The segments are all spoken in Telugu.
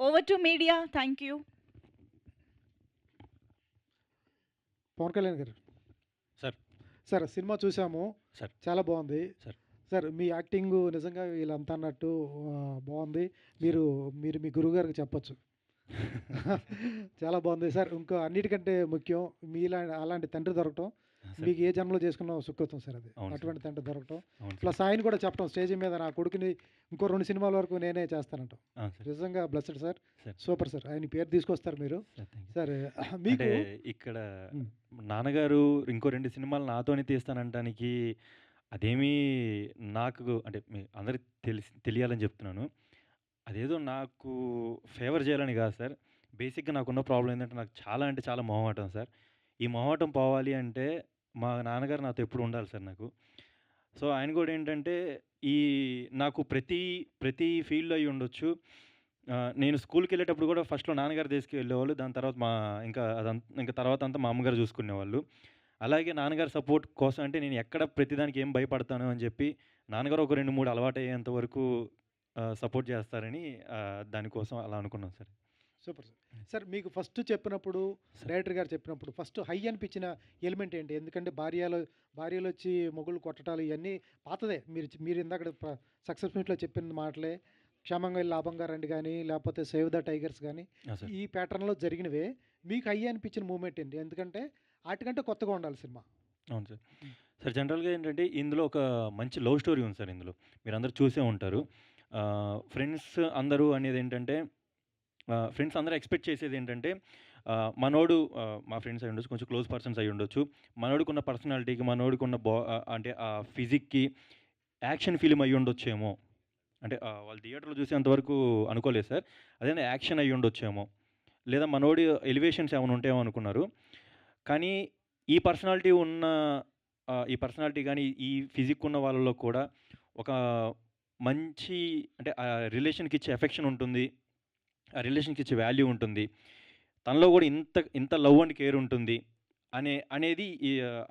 Over to media. Thank you. Pawan Kalyan గారు సార్ సార్ సినిమా చూసాము సార్ చాలా బాగుంది సార్ సార్ మీ యాక్టింగ్ నిజంగా వీళ్ళంతా అన్నట్టు బాగుంది మీరు మీరు మీ గురువు గారికి చెప్పచ్చు చాలా బాగుంది సార్ ఇంకో అన్నిటికంటే ముఖ్యం మీలా అలాంటి తండ్రి దొరకటం సార్. మీకు ఏ జన్మలో చేసుకున్న సుకృతం సార్ అది అవును సార్. అటువంటి తండ్రి దొరకటం అవును సార్. ప్లస్ ఆయన కూడా చెప్పడం స్టేజ్ మీద నా కొడుకుని ఇంకో 2 సినిమాల వరకు నేనే చేస్తానంటాం అవును సార్. నిజంగా blessed sir sir. Super sir ఆయన పేరు తీసుకొస్తారు మీరు సార్, థ్యాంక్ యూ. సార్ మీకు అంటే ఇక్కడ ఉమ్, నాన్నగారు ఇంకో 2 సినిమాలు నాతోనే తీస్తానంటానికి అదేమీ నాకు అంటే మీ అందరికి తెలియాలని చెప్తున్నాను. అదేదో నాకు ఫేవర్ చేయాలని కాదు సార్. బేసిక్‌గా నాకున్న ప్రాబ్లమ్ ఏంటంటే నాకు చాలా అంటే చాలా మొహమాటం సార్. ఈ మొహమాటం పోవాలి అంటే మా నాన్నగారు నాతో ఎప్పుడు ఉండాలి సార్ నాకు. సో, ఆయన కూడా ఏంటంటే ఈ నాకు ప్రతి ఫీల్డ్‌లో అయ్యుండొచ్చు. నేను స్కూల్‌కెళ్ళేటప్పుడు కూడా ఫస్ట్‌లో నాన్నగారు తీసుకెళ్ళేవాళ్ళు. దాని తర్వాత ఇంకా తర్వాతంతా మా అమ్మగారు చూసుకునేవాళ్ళు. అలాగే నాన్నగారి సపోర్ట్ కోసం అంటే నేను ఎక్కడ ప్రతిదానికి ఏం భయపడతాను అని చెప్పి నాన్నగారు ఒక 2, 3 అలవాటయ్యేంత వరకు సపోర్ట్ చేస్తారని దానికోసం అలా అనుకున్నాం సార్. సూపర్ సార్ సార్ మీకు ఫస్ట్ చెప్పినప్పుడు సార్. డైరెక్టర్ గారు చెప్పినప్పుడు ఫస్ట్ హై అనిపించిన ఎలిమెంట్ ఏంటి ఎందుకంటే భార్యలు వచ్చి మొగుళ్ళు కొట్టడాలు ఇవన్నీ పాతదే మీరు ఇందాక సక్సెస్ మీట్లో చెప్పిన మాటలే క్షేమంగా వెళ్ళి లాభంగా రండి కానీ లేకపోతే సేవ్ ద టైగర్స్ కానీ ఆ! సార్. ఈ ప్యాటర్న్లో జరిగినవే మీకు హై అనిపించిన మూమెంట్ ఏంటి ఎందుకంటే వాటికంటే కొత్తగా ఉండాలి సినిమా అవును సార్. సార్ జనరల్‌గా ఏంటంటే ఇందులో ఒక మంచి లవ్ స్టోరీ ఉంది సార్ ఇందులో. మీరందరూ చూసే ఉంటారు. ఫ్రెండ్స్ అందరూ అనేదేంటంటే ఫ్రెండ్స్ అందరూ ఎక్స్‌పెక్ట్ చేసేదేంటంటే మనోడు మా ఫ్రెండ్స్ అయ్యుండొచ్చు, కొంచెం క్లోజ్ పర్సన్స్ అయ్యుండొచ్చు. మనోడికున్న పర్సనాలిటీకి, మనోడికున్న అంటే ఆ ఫిజిక్‌కి యాక్షన్ ఫిల్మ్ అయ్యుండొచ్చేమో. అంటే వాళ్ళు థియేటర్‌లో చూసేంత వరకు అనుకోలేదు సార్. అదేనా యాక్షన్ అయ్యుండొచ్చేమో. లేదా మనోడి ఎలివేషన్స్ ఏమైనా ఉంటాయేమో అనుకున్నారు. కానీ ఈ పర్సనాలిటీ ఉన్న ఈ పర్సనాలిటీ గాని, ఈ ఫిజిక్ ఉన్న వాళ్ళలో కూడా ఒక మంచి అంటే ఆ రిలేషన్‌కి ఇచ్చే ఎఫెక్షన్ ఉంటుంది. ఆ రిలేషన్‌కి ఇచ్చే వాల్యూ ఉంటుంది. తనలో కూడా ఇంత లవ్ అండ్ కేర్ ఉంటుంది అనేది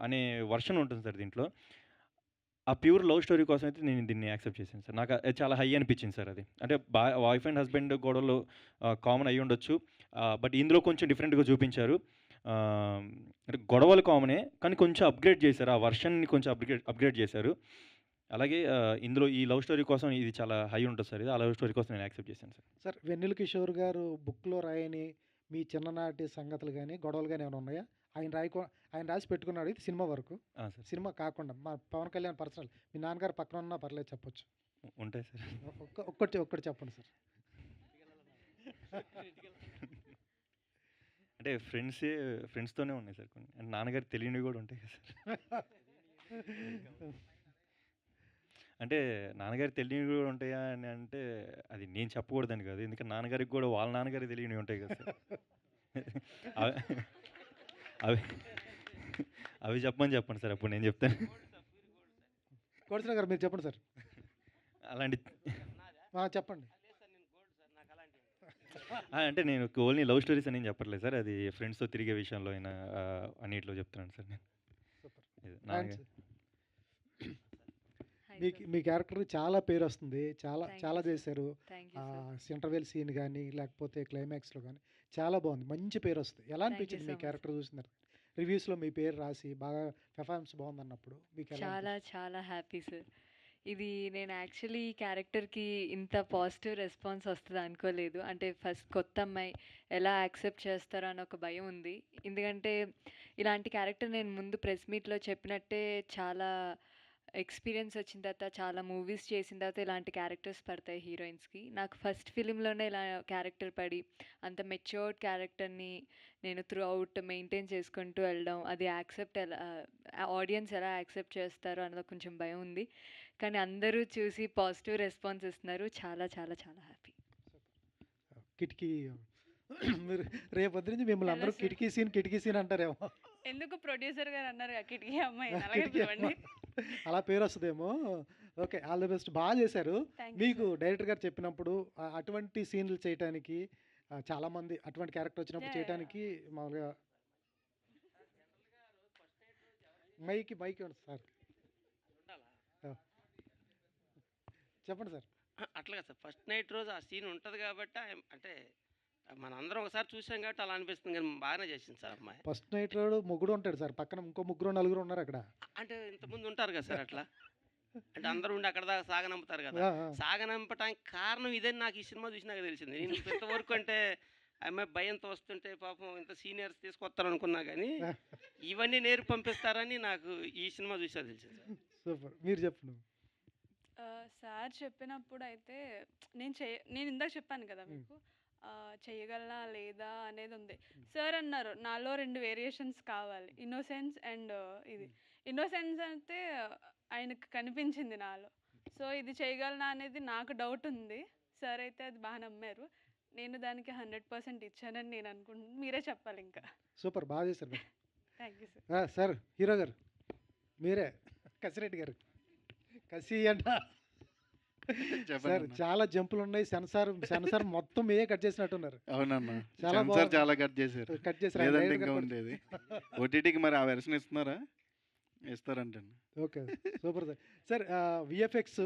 అనే వర్షన్ ఉంటుంది సార్ దీంట్లో. ఆ ప్యూర్ లవ్ స్టోరీ కోసం అయితే నేను దీన్ని యాక్సెప్ట్ చేశాను సార్. నాకు అది చాలా హై అనిపించింది సార్ అది. అంటే వైఫ్ అండ్ హస్బెండ్ గొడవలు కామన్ అయ్యుండొచ్చు. బట్ ఇందులో కొంచెం డిఫరెంట్‌గా చూపించారు. ఆహ్, అంటే గొడవలు కామనే. కానీ కొంచెం అప్‌గ్రేడ్ చేశారు. ఆ వర్షన్‌ని కొంచెం అప్‌గ్రేడ్ చేశారు. అలాగే ఇందులో ఈ లవ్ స్టోరీ కోసం ఇది చాలా హై ఉంటది సార్ ఇది. ఆ లవ్ స్టోరీ కోసం నేను యాక్సెప్ట్ చేశాను సార్. సార్ వెన్నెల కిషోర్ గారు బుక్లో రాయని మీ చిన్ననాటి సంగతులు కానీ గొడవలు కానీ ఏమైనా ఉన్నాయా ఆయన రాసి పెట్టుకున్నాడు ఇది సినిమా వరకు ఆ! సార్. సినిమా కాకుండా మా పవన్ కళ్యాణ్ పర్సనల్ మీ నాన్నగారు పక్కన ఉన్నా పర్లేదు చెప్పొచ్చు ఉంటాయి సార్. ఒక్కటి చెప్పండి సార్ అంటే ఫ్రెండ్స్‌తోనే ఉన్నాయి సార్ కొన్ని. అంటే నాన్నగారికి తెలియనివి కూడా ఉంటాయి కదా సార్. అంటే నాన్నగారికి తెలియనివి కూడా ఉంటాయా అని అంటే అది నేను చెప్పకూడదని కాదు. ఎందుకంటే నాన్నగారికి కూడా వాళ్ళ నాన్నగారికి తెలియనివి ఉంటాయి కదా సార్. అవి అవి అవి చెప్పండి సార్ అప్పుడు నేను చెప్తాను. కోడిసిన గారు మీరు చెప్పండి సార్ అలాంటి చెప్పండి అంటే నేను ఓన్లీ లవ్ స్టోరీస్ అని చెప్పట్లేదు సార్. అది ఫ్రెండ్స్‌తో తిరిగే విషయంలో అయినా అన్నిట్లో చెప్తున్నాను సార్ నేను. సూపర్ ఇది నాన్నగారు మీ క్యారెక్టర్ చాలా పేరు వస్తుంది చాలా Thank చాలా you, sir. చేశారు thank you sir. Interval scene కానీ లేకపోతే క్లైమాక్స్లో కానీ చాలా బాగుంది మంచి పేరు వస్తుంది ఎలా Thank you అనిపించింది so మీ much. క్యారెక్టర్ చూసినారు రివ్యూస్లో మీ పేరు రాసి బాగా పెర్ఫార్మెన్స్ బాగుంది అన్నప్పుడు మీకు ఎలా చాలా చాలా హ్యాపీ సార్. ఇది నేను యాక్చువల్లీ ఈ క్యారెక్టర్కి ఇంత పాజిటివ్ రెస్పాన్స్ వస్తుంది అనుకోలేదు. అంటే ఫస్ట్ కొత్త అమ్మాయి ఎలా యాక్సెప్ట్ చేస్తారో అని ఒక భయం ఉంది. ఎందుకంటే ఇలాంటి క్యారెక్టర్ నేను ముందు ప్రెస్ మీట్లో చెప్పినట్టే చాలా ఎక్స్పీరియన్స్ వచ్చిన తర్వాత చాలా మూవీస్ చేసిన తర్వాత ఇలాంటి క్యారెక్టర్స్ పడతాయి హీరోయిన్స్కి. నాకు ఫస్ట్ ఫిలింలోనే ఇలా క్యారెక్టర్ పడి అంత మెచ్యూర్డ్ క్యారెక్టర్ని నేను త్రూ అవుట్ మెయింటైన్ చేసుకుంటూ వెళ్ళడం అది ఆడియన్స్ ఎలా యాక్సెప్ట్ చేస్తారో అన్నది కొంచెం భయం ఉంది. కానీ అందరూ చూసి పాజిటివ్ రెస్పాన్స్ ఇస్తున్నారు. చాలా చాలా చాలా హ్యాపీ. కిటికీ మీరు రేపొద్దు నుంచి మిమ్మల్ని అందరూ కిటికీ సీన్ అంటారేమో ఎందుకు ప్రొడ్యూసర్ గారు అన్నారు కిటికీ అమ్మాయి అలాగే కిటికీ పిలవండి. అలా పేరు వస్తుందేమో ఓకే ఆల్ ది బెస్ట్ బాగా చేశారు Thank you, మీకు డైరెక్టర్ గారు చెప్పినప్పుడు అటువంటి సీన్లు చేయడానికి చాలా మంది అటువంటి క్యారెక్టర్ వచ్చినప్పుడు Yeah, yeah. చేయడానికి మామూలుగా మైక్ ఉంది సార్ చెప్పండి సార్ అట్లా కాదు సార్. ఫస్ట్ నైట్ రోజు ఆ సీన్ ఉంటది కాబట్టి అంటే మనందరం ఒకసారి చూసాం కాబట్టి అలా అనిపిస్తుంది గానీ బాగానే చేసింది సార్ అమ్మాయి. ఫస్ట్ నైట్ రోడ్ మొగుడు ఉంటాడు సార్. పక్కన ఇంకో ముగ్గురు, నలుగురు ఉన్నారు అక్కడ. అంటే ఇంతకుముందు ఉంటారు కదా సార్ అట్లా. అంటే అందరూ ఉండి అక్కడ దాకా సాగనంపుతారు కదా! ఆ! ఆ! సాగనంపటానికి కారణం ఇదని నాకు ఈ సినిమా చూసినాక తెలిసింది. నేను ఇంతవరకు అంటే ఆ అమ్మాయి భయంతో వస్తుంటే పాపం ఇంత సీనియర్స్ తీసుకొస్తారనుకున్నా గానీ, ఇవన్నీ నేర్పి పంపిస్తారని నాకు ఈ సినిమా చూసాక తెలిసింది సార్. సూపర్. మీరు చెప్పండి. సార్ చెప్పినప్పుడు అయితే నేను ఇందాక చెప్పాను కదా మీకు చెయ్యగలనా లేదా అనేది ఉంది. సార్ అన్నారు నాలో 2 వేరియేషన్స్ కావాలి, ఇన్నోసెన్స్ అండ్ ఇది. ఇన్నోసెన్స్ అయితే ఆయనకు కనిపించింది నాలో. సో ఇది చేయగలనా అనేది నాకు డౌట్ ఉంది. సార్ అయితే అది బాగా నమ్మారు. నేను దానికి 100% ఇచ్చానని నేను అనుకుంటున్నాను. మీరే చెప్పాలి ఇంకా. సూపర్. బాగా చేశారు మీరు. Thank you sir. Sir hero గారు మీరే, కసిరెడ్డి గారు. కసి అంట సార్. చాలా జంపులు ఉన్నాయి. సెన్సార్ మొత్తం ఏ కట్ చేసినట్టున్నారు. అవునన్నా, చాలా సెన్సార్ బాగుంది. చాలా కట్ చేశారు. కట్ చేశారు. లేదంటే ఆయన ఇంకా డైరెక్ట్గా ఉండేది. ఓటీటీకి మరి ఆ వెర్షన్ ఇస్తున్నారా? ఇస్తారంటండి. Okay. Super sir. Sir VFX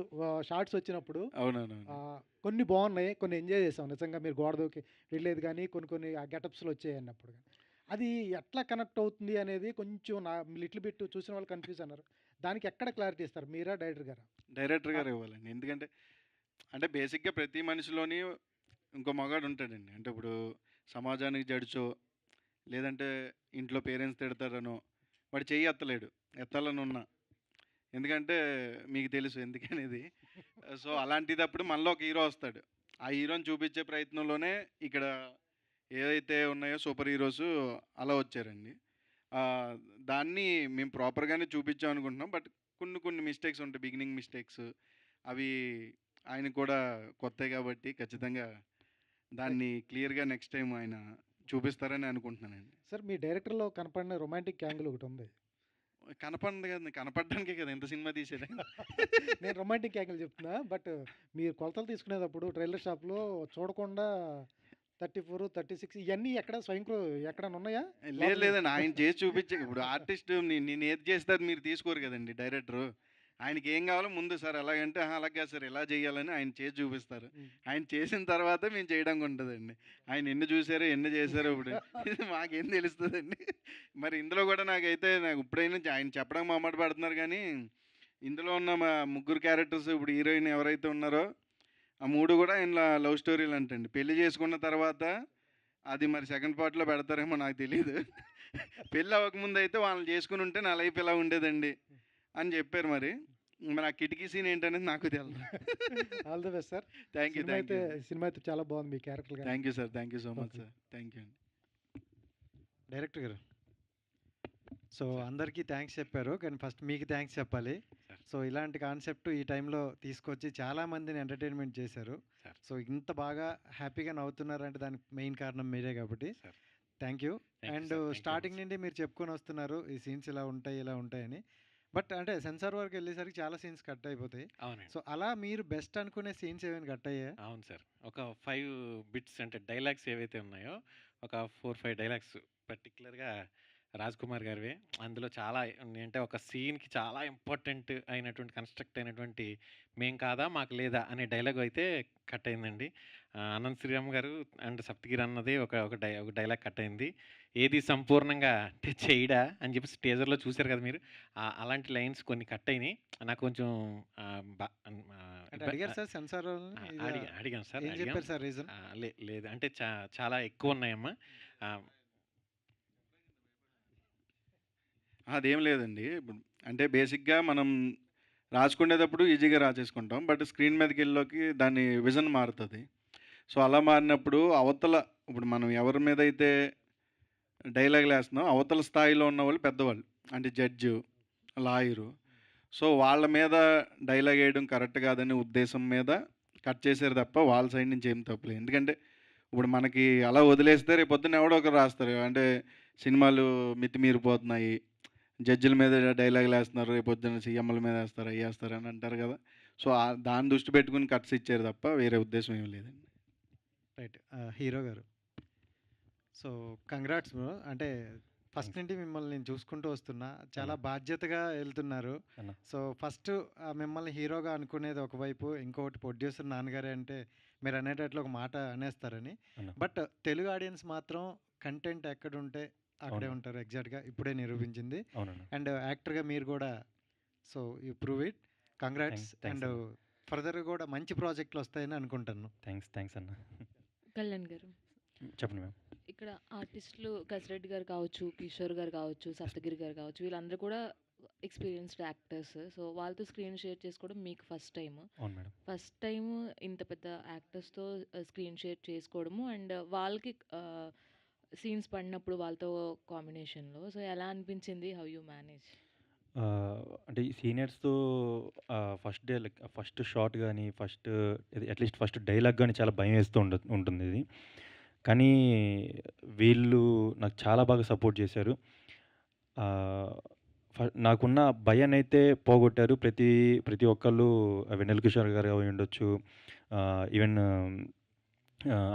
shorts వచ్చినప్పుడు అవునవును. కొన్ని బాగున్నాయి, కొన్ని ఎంజాయ్ చేసాం నిజంగా. మీరు గోడ దూకి వెళ్ళేది కానీ కొన్ని ఆ గెటప్స్లో వచ్చాయి అన్నప్పుడు కానీ అది ఎట్లా కనెక్ట్ అవుతుంది అనేది కొంచెం నా లిటిల్ బిట్ చూసిన వాళ్ళు కన్ఫ్యూజ్ అన్నారు. దానికి ఎక్కడ క్లారిటీ ఇస్తారు, మీరా డైరెక్టర్ గారా? డైరెక్టర్ గారు ఇవ్వాలండి. ఎందుకంటే అంటే బేసిక్గా ప్రతి మనిషిలోని ఇంకో మగాడు ఉంటాడండి. అంటే ఇప్పుడు సమాజానికి జడ్చో లేదంటే ఇంట్లో పేరెంట్స్ తిడతారనో వాడు చెయ్యి ఎత్తలేడు, ఎత్తాలని ఉన్నా. ఎందుకంటే మీకు తెలుసు ఎందుకనేది. సో అలాంటిదప్పుడు మనలో ఒక హీరో వస్తాడు. ఆ హీరోని చూపించే ప్రయత్నంలోనే ఇక్కడ ఏదైతే ఉన్నాయో సూపర్ హీరోస్ అలా వచ్చారండి. దాన్ని మేము ప్రాపర్గానే చూపించాం అనుకుంటున్నాం. బట్ కొన్ని మిస్టేక్స్ ఉంటాయి, బిగినింగ్ మిస్టేక్స్. అవి ఆయన కూడా కొత్త కాబట్టి ఖచ్చితంగా దాన్ని క్లియర్గా నెక్స్ట్ టైం ఆయన చూపిస్తారని అనుకుంటున్నానండి. సార్ మీ డైరెక్టర్లో కనపడిన రొమాంటిక్ యాంగిల్ ఒకటి ఉంది. కనపడింది కదా, కనపడడానికే కదా ఎంత సినిమా తీసేది. నేను రొమాంటిక్ యాంగిల్ చెప్తున్నా. బట్ మీరు కొలతలు తీసుకునేటప్పుడు ట్రైలర్ షాప్లో చూడకుండా 34, 36 ఇవన్నీ ఎక్కడ ఎక్కడన్నా ఉన్నాయా? లేదండి, ఆయన చేసి చూపించే. ఇప్పుడు ఆర్టిస్ట్ నేను ఏది చేస్తే అది మీరు తీసుకోరు కదండి డైరెక్టరు. ఆయనకి ఏం కావాలో ముందు సార్ ఎలాగంటే అలాగే సార్ ఇలా చేయాలని ఆయన చేసి చూపిస్తారు. ఆయన చేసిన తర్వాత మేము చేయడానికి ఉంటుందండి. ఆయన ఎన్ని చూసారో ఎన్ని చేశారో ఇప్పుడు ఇది మాకేం తెలుస్తుందండి. మరి ఇందులో కూడా నాకు ఇప్పుడైనా ఆయన చెప్పడానికి మొహమాట పడుతున్నారు. కానీ ఇందులో ఉన్న మా ముగ్గురు క్యారెక్టర్స్ ఇప్పుడు హీరోయిన్ ఎవరైతే ఉన్నారో ఆ 3 కూడా ఆయన లవ్ స్టోరీలు అంటండి. పెళ్లి చేసుకున్న తర్వాత అది మరి సెకండ్ పార్ట్లో పెడతారేమో నాకు తెలియదు. పెళ్ళి అవ్వకముందు అయితే వాళ్ళని చేసుకుని ఉంటే నా లైఫ్ ఇలా ఉండేదండి అని చెప్పారు. మరి ఆ కిటికీ సీన్ ఏంటనేది నాకు తెలియదు. All the best sir. Thank you. Cinema అయితే చాలా బాగుంది మీ character. Thank you sir. Thank you so much sir. Thank you అండి. డైరెక్టర్ గారు, సో అందరికీ థ్యాంక్స్ చెప్పారు, కానీ ఫస్ట్ మీకు థ్యాంక్స్ చెప్పాలి. సో ఇలాంటి కాన్సెప్ట్ ఈ టైంలో తీసుకొచ్చి చాలామందిని ఎంటర్టైన్మెంట్ చేశారు. సో ఇంత బాగా హ్యాపీగా నవ్వుతున్నారంటే దానికి మెయిన్ కారణం మీరే కాబట్టి థ్యాంక్ యూ. అండ్ స్టార్టింగ్ నుండి మీరు చెప్పుకొని వస్తున్నారు ఈ సీన్స్ ఇలా ఉంటాయని. బట్ అంటే సెన్సార్ వరకు వెళ్ళేసరికి చాలా సీన్స్ కట్ అయిపోతాయి. అవునండి. సో అలా మీరు బెస్ట్ అనుకునే సీన్స్ ఏమైనా కట్ అయ్యాయా? అవును సార్. ఒక 5 బిట్స్ అంటే డైలాగ్స్ ఏవైతే ఉన్నాయో ఒక 4-5 డైలాగ్స్ పర్టికులర్గా రాజ్ కుమార్ గారివే. అందులో చాలా అంటే ఒక సీన్కి చాలా ఇంపార్టెంట్ అయినటువంటి కన్స్ట్రక్ట్ అయినటువంటి మేం కాదా మాకు లేదా అనే డైలాగ్ అయితే కట్ అయిందండి. అనంత్ శ్రీరామ్ గారు అండ్ సప్తగిరి అన్నది ఒక డైలాగ్ కట్ అయింది. ఏది సంపూర్ణంగా అంటే చేయడా అని చెప్పి టీజర్లో చూశారు కదా మీరు. అలాంటి లైన్స్ కొన్ని కట్ అయినాయి. నాకు కొంచెం అడిగారు సార్ సెన్సార్ అడిగాను సార్. ఏం చెప్పారు సార్ రీజన్? లేదు అంటే చాలా ఎక్కువ ఉన్నాయమ్మా. అదేం లేదండి. ఇప్పుడు అంటే బేసిక్గా మనం రాసుకునేటప్పుడు ఈజీగా రాసేసుకుంటాం. బట్ స్క్రీన్ మీదకి వెళ్ళలోకి దాని విజన్ మారుతుంది. సో అలా మారినప్పుడు అవతల ఇప్పుడు మనం ఎవరి మీద అయితే డైలాగులు వేస్తున్నాం అవతల స్థాయిలో ఉన్న వాళ్ళు పెద్దవాళ్ళు, అంటే జడ్జు, లాయరు. సో వాళ్ళ మీద డైలాగ్ వేయడం కరెక్ట్ కాదనే ఉద్దేశం మీద కట్ చేశారు తప్ప వాళ్ళ సైడ్ నుంచి ఏం తప్పలేదు. ఎందుకంటే ఇప్పుడు మనకి అలా వదిలేస్తే రేపు పొద్దున్న ఎవడో ఒకరు రాస్తారు, అంటే సినిమాలు మితిమీరిపోతున్నాయి, జడ్జిల మీద డైలాగులు వేస్తున్నారు, రేపు పొద్దున్న సీఎంల మీద వేస్తారు, వేస్తారు అని అంటారు కదా. సో దాన్ని దృష్టి పెట్టుకుని కట్స్ ఇచ్చారు తప్ప వేరే ఉద్దేశం ఏం లేదండి. రైట్. హీరో గారు, సో కంగ్రాట్స్ బ్రో. అంటే ఫస్ట్ నుండి మిమ్మల్ని నేను చూసుకుంటూ వస్తున్నా. చాలా అన్న. బాధ్యతగా వెళ్తున్నారు. అన్న. సో ఫస్ట్ మిమ్మల్ని హీరోగా అనుకునేది ఒకవైపు, ఇంకొకటి ప్రొడ్యూసర్ నాన్నగారే అంటే మీరు అనేటట్లు ఒక మాట అనేస్తారని. అన్న. బట్ తెలుగు ఆడియన్స్ మాత్రం కంటెంట్ ఎక్కడుంటే అక్కడే అవును. ఉంటారు. ఎగ్జాక్ట్‌గా ఇప్పుడే నిరూపించింది. అవునన్నా. అండ్ యాక్టర్‌గా మీరు కూడా so you prove it. Congrats. Thanks and అన్న. ఫర్దర్‌గా కూడా మంచి ప్రాజెక్టులు వస్తాయని అనుకుంటాను. థ్యాంక్స్ అన్న. కళ్యాణ్ గారు, చెప్పండి మ్యామ్. ఇక్కడ ఆర్టిస్టులు గజరెడ్డి గారు కావచ్చు, కిషోర్ గారు కావచ్చు, సప్తగిరి గారు కావచ్చు, వీళ్ళందరూ కూడా ఎక్స్పీరియన్స్డ్ యాక్టర్స్. సో వాళ్ళతో స్క్రీన్ షేర్ చేసుకోవడం మీకు ఫస్ట్ టైం. అవును మేడం. ఫస్ట్ టైం ఇంత పెద్ద యాక్టర్స్తో స్క్రీన్ షేర్ చేసుకోవడము అండ్ వాళ్ళకి సీన్స్ పడినప్పుడు వాళ్ళతో కాంబినేషన్లో. సో ఎలా అనిపించింది? How you manage? అంటే ఈ సీనియర్స్‌తో first day like first shot గాని, ఇది అట్‌లీస్ట్ ఫస్ట్ డైలాగ్ గాని చాలా భయమేస్తూ ఉంటుంది ఇది. కానీ వీళ్ళు నాకు చాలా బాగా సపోర్ట్ చేశారు. ఆహ్, నాకున్న భయాన్నయితే పోగొట్టారు. ప్రతి ఒక్కళ్ళు వెన్నెల కిషోర్ గారు అయ్యుండొచ్చు, ఈవెన్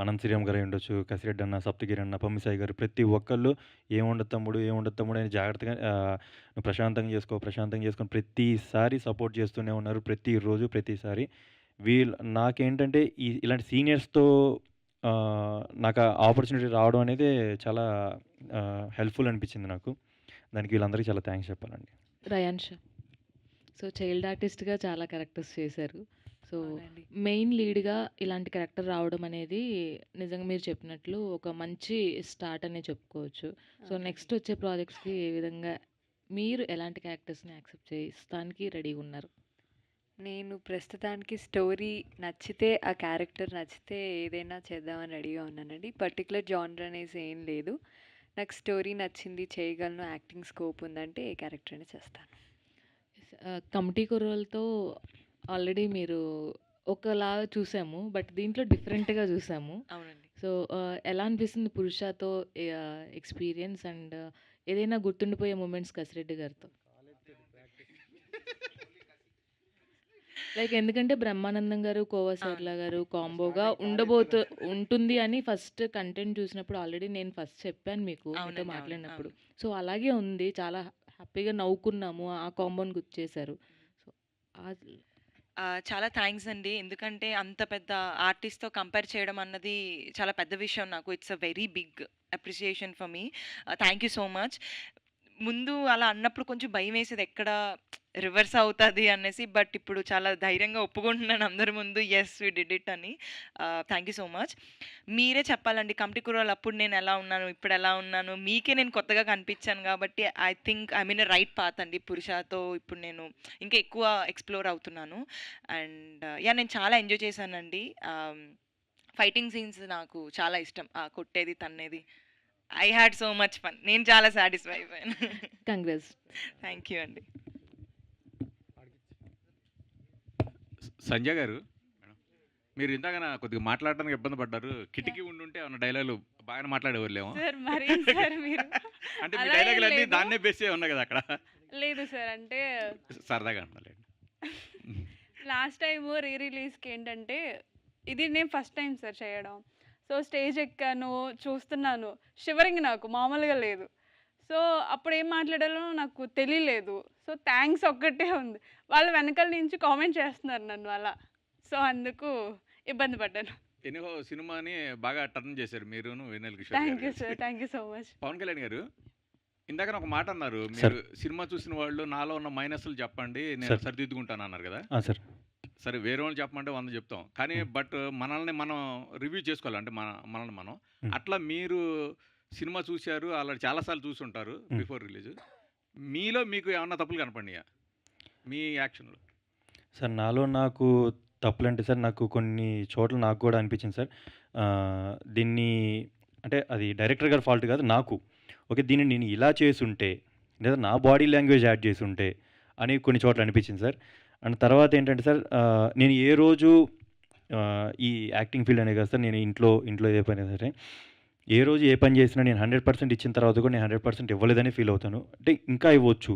అనంత్ శ్రీరామ్ గారు అయ్యుండొచ్చు, కసిరెడ్డి అన్న, సప్తగిరి అన్న, పమ్మిసాయి గారు ప్రతి ఒక్కళ్ళు ఏముండదు తమ్ముడు అని జాగ్రత్తగా నువ్వు ప్రశాంతంగా చేసుకొని ప్రతిసారి సపోర్ట్ చేస్తూనే ఉన్నారు. ప్రతిరోజు, ప్రతిసారి. నాకేంటంటే ఇలాంటి సీనియర్స్‌తో నాకు ఆపర్చునిటీ రావడం అనేది చాలా హెల్ప్‌ఫుల్ అనిపించింది నాకు. దానికి వీళ్ళందరికీ చాలా థ్యాంక్స్ చెప్పాలండి. రయాన్ షా, సో చైల్డ్ ఆర్టిస్ట్గా చాలా క్యారెక్టర్స్ చేశారు. సో అవునండి. మెయిన్ లీడ్గా ఇలాంటి క్యారెక్టర్ రావడం అనేది నిజంగా మీరు చెప్పినట్లు ఒక మంచి స్టార్ట్ అనే చెప్పుకోవచ్చు. సో అవునండి. నెక్స్ట్ వచ్చే ప్రాజెక్ట్స్కి ఏ విధంగా మీరు ఎలాంటి క్యారెక్టర్స్ని యాక్సెప్ట్ చేస్తానికి రెడీగా ఉన్నారు? నేను ప్రస్తుతానికి స్టోరీ నచ్చితే, ఆ క్యారెక్టర్ నచ్చితే ఏదైనా చేద్దామని రెడీగా ఉన్నానండి. పర్టికులర్ జానర్ అనేసి ఏం లేదు. నాకు స్టోరీ నచ్చింది, చేయగలను, యాక్టింగ్ స్కోప్ ఉందంటే ఏ క్యారెక్టర్ అయినా చేస్తాను. కమిటీ కుర్రోళ్ళతో ఆల్రెడీ మీరు ఒకలా చూసాము, బట్ దీంట్లో డిఫరెంట్గా చూసాము. అవునండి. సో ఎలా అనిపిస్తుంది పురుషతో ఎక్స్పీరియన్స్ అండ్ ఏదైనా గుర్తుండిపోయే మూమెంట్స్ కసిరెడ్డి గారితో? లైక్ ఎందుకంటే బ్రహ్మానందం గారు, కోవా సర్లా గారు కాంబోగా ఉంటుంది అని ఫస్ట్ కంటెంట్ చూసినప్పుడు ఆల్రెడీ నేను ఫస్ట్ చెప్పాను మీకు మీతో అవునండి, అవును, మాట్లాడినప్పుడు. సో అలాగే ఉంది, చాలా హ్యాపీగా నవ్వుకున్నాము, ఆ కాంబోని గుర్తు చేశారు. సో చాలా థ్యాంక్స్ అండి. ఎందుకంటే అంత పెద్ద ఆర్టిస్ట్‌తో కంపేర్ చేయడం అన్నది చాలా పెద్ద విషయం నాకు. It's a very big appreciation for me. Thank you so much. ముందు అలా అన్నప్పుడు కొంచెం భయమేసేది ఎక్కడ రివర్స్ అవుతది అనేసి. బట్ ఇప్పుడు చాలా ధైర్యంగా ఒప్పుకుంటున్నాను అందరి ముందు. యెస్ వి డిడ్ ఇట్ అని. Thank you so much. మీరే చెప్పాలండి కమిటీ కుర్రాళ్ళు అప్పుడు నేను ఎలా ఉన్నాను, ఇప్పుడు ఎలా ఉన్నాను. మీకే నేను కొత్తగా కనిపించాను కాబట్టి I think I mean right path అండి. పురుషతో ఇప్పుడు నేను ఇంకా ఎక్కువ ఎక్స్‌ప్లోర్ అవుతున్నాను. అండ్ నేను చాలా ఎంజాయ్ చేశానండి. ఫైటింగ్ సీన్స్ నాకు చాలా ఇష్టం. కొట్టేది, తన్నేది. I had so much fun. నేను చాలా సాటిస్ఫై అయిపోయాను. కంగ్రాట్స్. థ్యాంక్ యూ అండి. సంజయ్ గారు, మీరు ఇందాక కొద్దిగా మాట్లాడడానికి ఇబ్బంది పడ్డారు. కిటికీ ఉండుంటే ఏమన్నా డైలాగులు బాగానే మాట్లాడేవాళ్ళేమో. సార్ మరేం సార్ మీరు అంటే మీ అలా ఏం డైలాగులు అన్నీ లేదు. దాన్నే బేస్ అయి ఉన్నాయి కదా అక్కడ. లేదు సార్, అంటే సరదాగా అన్నాలేండి. లాస్ట్ టైం రిలీజ్కి ఏంటంటే ఇది నేను ఫస్ట్ టైం సార్ చేయడం. సో స్టేజ్ ఎక్కాను, చూస్తున్నాను, షివరింగ్ నాకు మామూలుగా లేదు. సో అప్పుడు ఏం మాట్లాడాలో నాకు తెలియలేదు. సో థ్యాంక్స్ ఒక్కటే ఉంది. వాళ్ళు వెనకాల నుంచి కామెంట్ చేస్తున్నారు నన్ను అలా. సో అందుకు ఇబ్బంది పడ్డాను. ఎనిహో సినిమాని బాగా టర్న్ చేశారు మీరును వెన్నెల కిషోర్ థ్యాంక్ యూ గారు. Sir, thank you so much. Pawan Kalyan గారు, ఇందాక ఒక మాట అన్నారు. సార్. మీరు సినిమా చూసిన వాళ్ళు నాలో ఉన్న మైనస్లు చెప్పండి, నేను సార్. సరిదిద్దుకుంటాను అన్నారు కదా. సార్. సరే, వేరే వాళ్ళు చెప్పమంటే 100 చెప్తాం. కానీ బట్ మనల్ని మనం రివ్యూ చేసుకోవాలి. అంటే మనల్ని మనం అట్లా మీరు సినిమా చూశారు, అలా చాలాసార్లు చూసుంటారు బిఫోర్ రిలీజ్. మీలో మీకు ఏమన్నా తప్పులు కనపడినాయా మీ యాక్షన్లో? సార్ నాలో నాకు తప్పులంటే సార్ నాకు కొన్ని చోట్ల నాకు కూడా అనిపించింది సార్. దీన్ని అంటే అది డైరెక్టర్ గారి ఫాల్ట్ కాదు నాకు. ఓకే, దీన్ని నేను ఇలా చేసుంటే లేదా నా బాడీ లాంగ్వేజ్ యాడ్ చేసుంటే అని కొన్ని చోట్ల అనిపించింది సార్. అండ్ తర్వాత ఏంటంటే సార్, నేను ఏ రోజు ఈ యాక్టింగ్ ఫీల్డ్ అనే కదా సార్, నేను ఇంట్లో ఏ పని సరే ఏ రోజు ఏ పని చేసినా నేను 100% ఇచ్చిన తర్వాత కూడా నేను 100% ఇవ్వలేదని ఫీల్ అవుతాను. అంటే ఇంకా ఇవ్వచ్చు.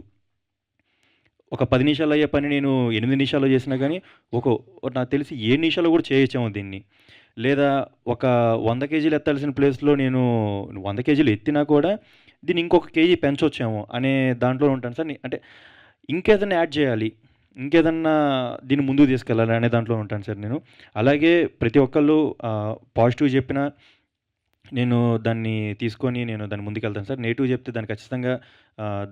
ఒక 10 నిమిషాలు అయ్యే పని నేను 8 నిమిషాల్లో చేసినా కానీ నాకు తెలిసి 7 నిమిషాల్లో కూడా చేయొచ్చాము దీన్ని. లేదా ఒక 100 కేజీలు ఎత్తాల్సిన ప్లేస్లో నేను 100 కేజీలు ఎత్తినా కూడా దీన్ని ఇంకొక కేజీ పెంచొచ్చేమో అనే దాంట్లో ఉంటాను సార్. అంటే ఇంకేదైనా యాడ్ చేయాలి, ఇంకేదన్నా దీన్ని ముందుకు తీసుకెళ్ళాలి అనే దాంట్లో ఉంటాను సార్ నేను. అలాగే ప్రతి ఒక్కళ్ళు పాజిటివ్ చెప్పినా నేను దాన్ని తీసుకొని నేను దాన్ని ముందుకెళ్తాను సార్. నెగిటివ్ చెప్తే దాన్ని ఖచ్చితంగా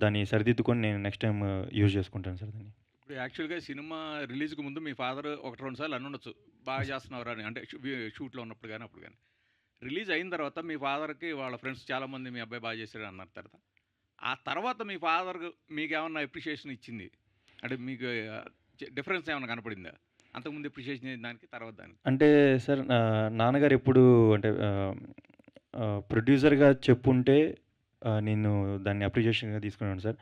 దాన్ని సరిదిద్దుకొని నేను నెక్స్ట్ టైం యూజ్ చేసుకుంటాను సార్ దాన్ని. ఇప్పుడు యాక్చువల్గా సినిమా రిలీజ్కి ముందు మీ ఫాదర్ 1-2 సార్లు అనుండొచ్చు బాగా చేస్తున్నారు అని, అంటే షూట్లో ఉన్నప్పుడు కానీ అప్పుడు కానీ. రిలీజ్ అయిన తర్వాత మీ ఫాదర్కి వాళ్ళ ఫ్రెండ్స్ చాలామంది మీ అబ్బాయి బాగా చేశాడు అన్నారు తర్వాత. ఆ తర్వాత మీ ఫాదర్ మీకు ఏమన్నా అప్రిషియేషన్ ఇచ్చింది అంటే మీకు డిఫరెన్స్ ఏమైనా కనపడిందా అంతకుముందు అప్రిషియేషన్ చేసిన దానికి తర్వాత దానికి? అంటే సార్ నాన్నగారు ఎప్పుడు అంటే ప్రొడ్యూసర్గా చెప్పుంటే నేను దాన్ని అప్రిషియేషన్గా తీసుకున్నాను సార్.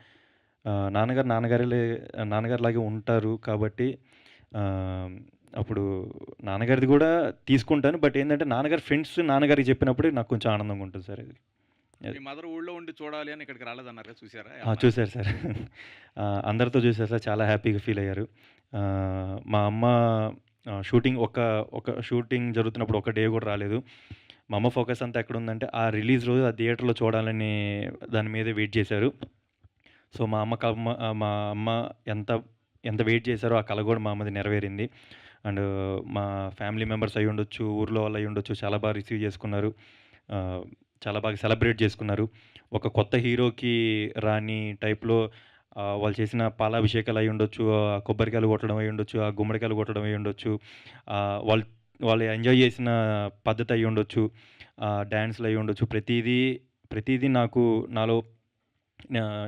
నాన్నగారిలాగే ఉంటారు కాబట్టి అప్పుడు నాన్నగారిది కూడా తీసుకుంటాను. బట్ ఏంటంటే నాన్నగారి ఫ్రెండ్స్ నాన్నగారికి చెప్పినప్పుడే నాకు కొంచెం ఆనందంగా ఉంటుంది సార్ అది. మీ మదర్ ఊళ్ళో ఉండి చూడాలి అని ఇక్కడికి రాలేదన్నారు, చూసారా? చూశారు సార్. అందరితో చూశారు సార్, చాలా హ్యాపీగా ఫీల్ అయ్యారు. మా అమ్మ ఒక షూటింగ్ జరుగుతున్నప్పుడు ఒక డే కూడా రాలేదు. మా అమ్మ ఫోకస్ అంతా ఎక్కడ ఉందంటే ఆ రిలీజ్ రోజు ఆ థియేటర్లో చూడాలని దాని మీదే వెయిట్ చేశారు. సో మా అమ్మ ఎంత వెయిట్ చేశారో ఆ కల కూడా మా అమ్మది నెరవేరింది. అండ్ మా ఫ్యామిలీ మెంబర్స్ అయ్యి ఉండొచ్చు, ఊర్లో వాళ్ళు అయ్యి ఉండొచ్చు, చాలా బాగా రిసీవ్ చేసుకున్నారు, చాలా బాగా సెలబ్రేట్ చేసుకున్నారు. ఒక కొత్త హీరోకి రాని టైప్లో వాళ్ళు చేసిన పాలాభిషేకాలు అయి ఉండొచ్చు, కొబ్బరికాయలు కొట్టడం అయి ఉండొచ్చు, ఆ గుమ్మడికాయలు కొట్టడం అయి ఉండొచ్చు, వాళ్ళు ఎంజాయ్ చేసిన పద్ధతి అయి ఉండొచ్చు, డ్యాన్స్లు అయి ఉండొచ్చు. ప్రతిదీ నాలో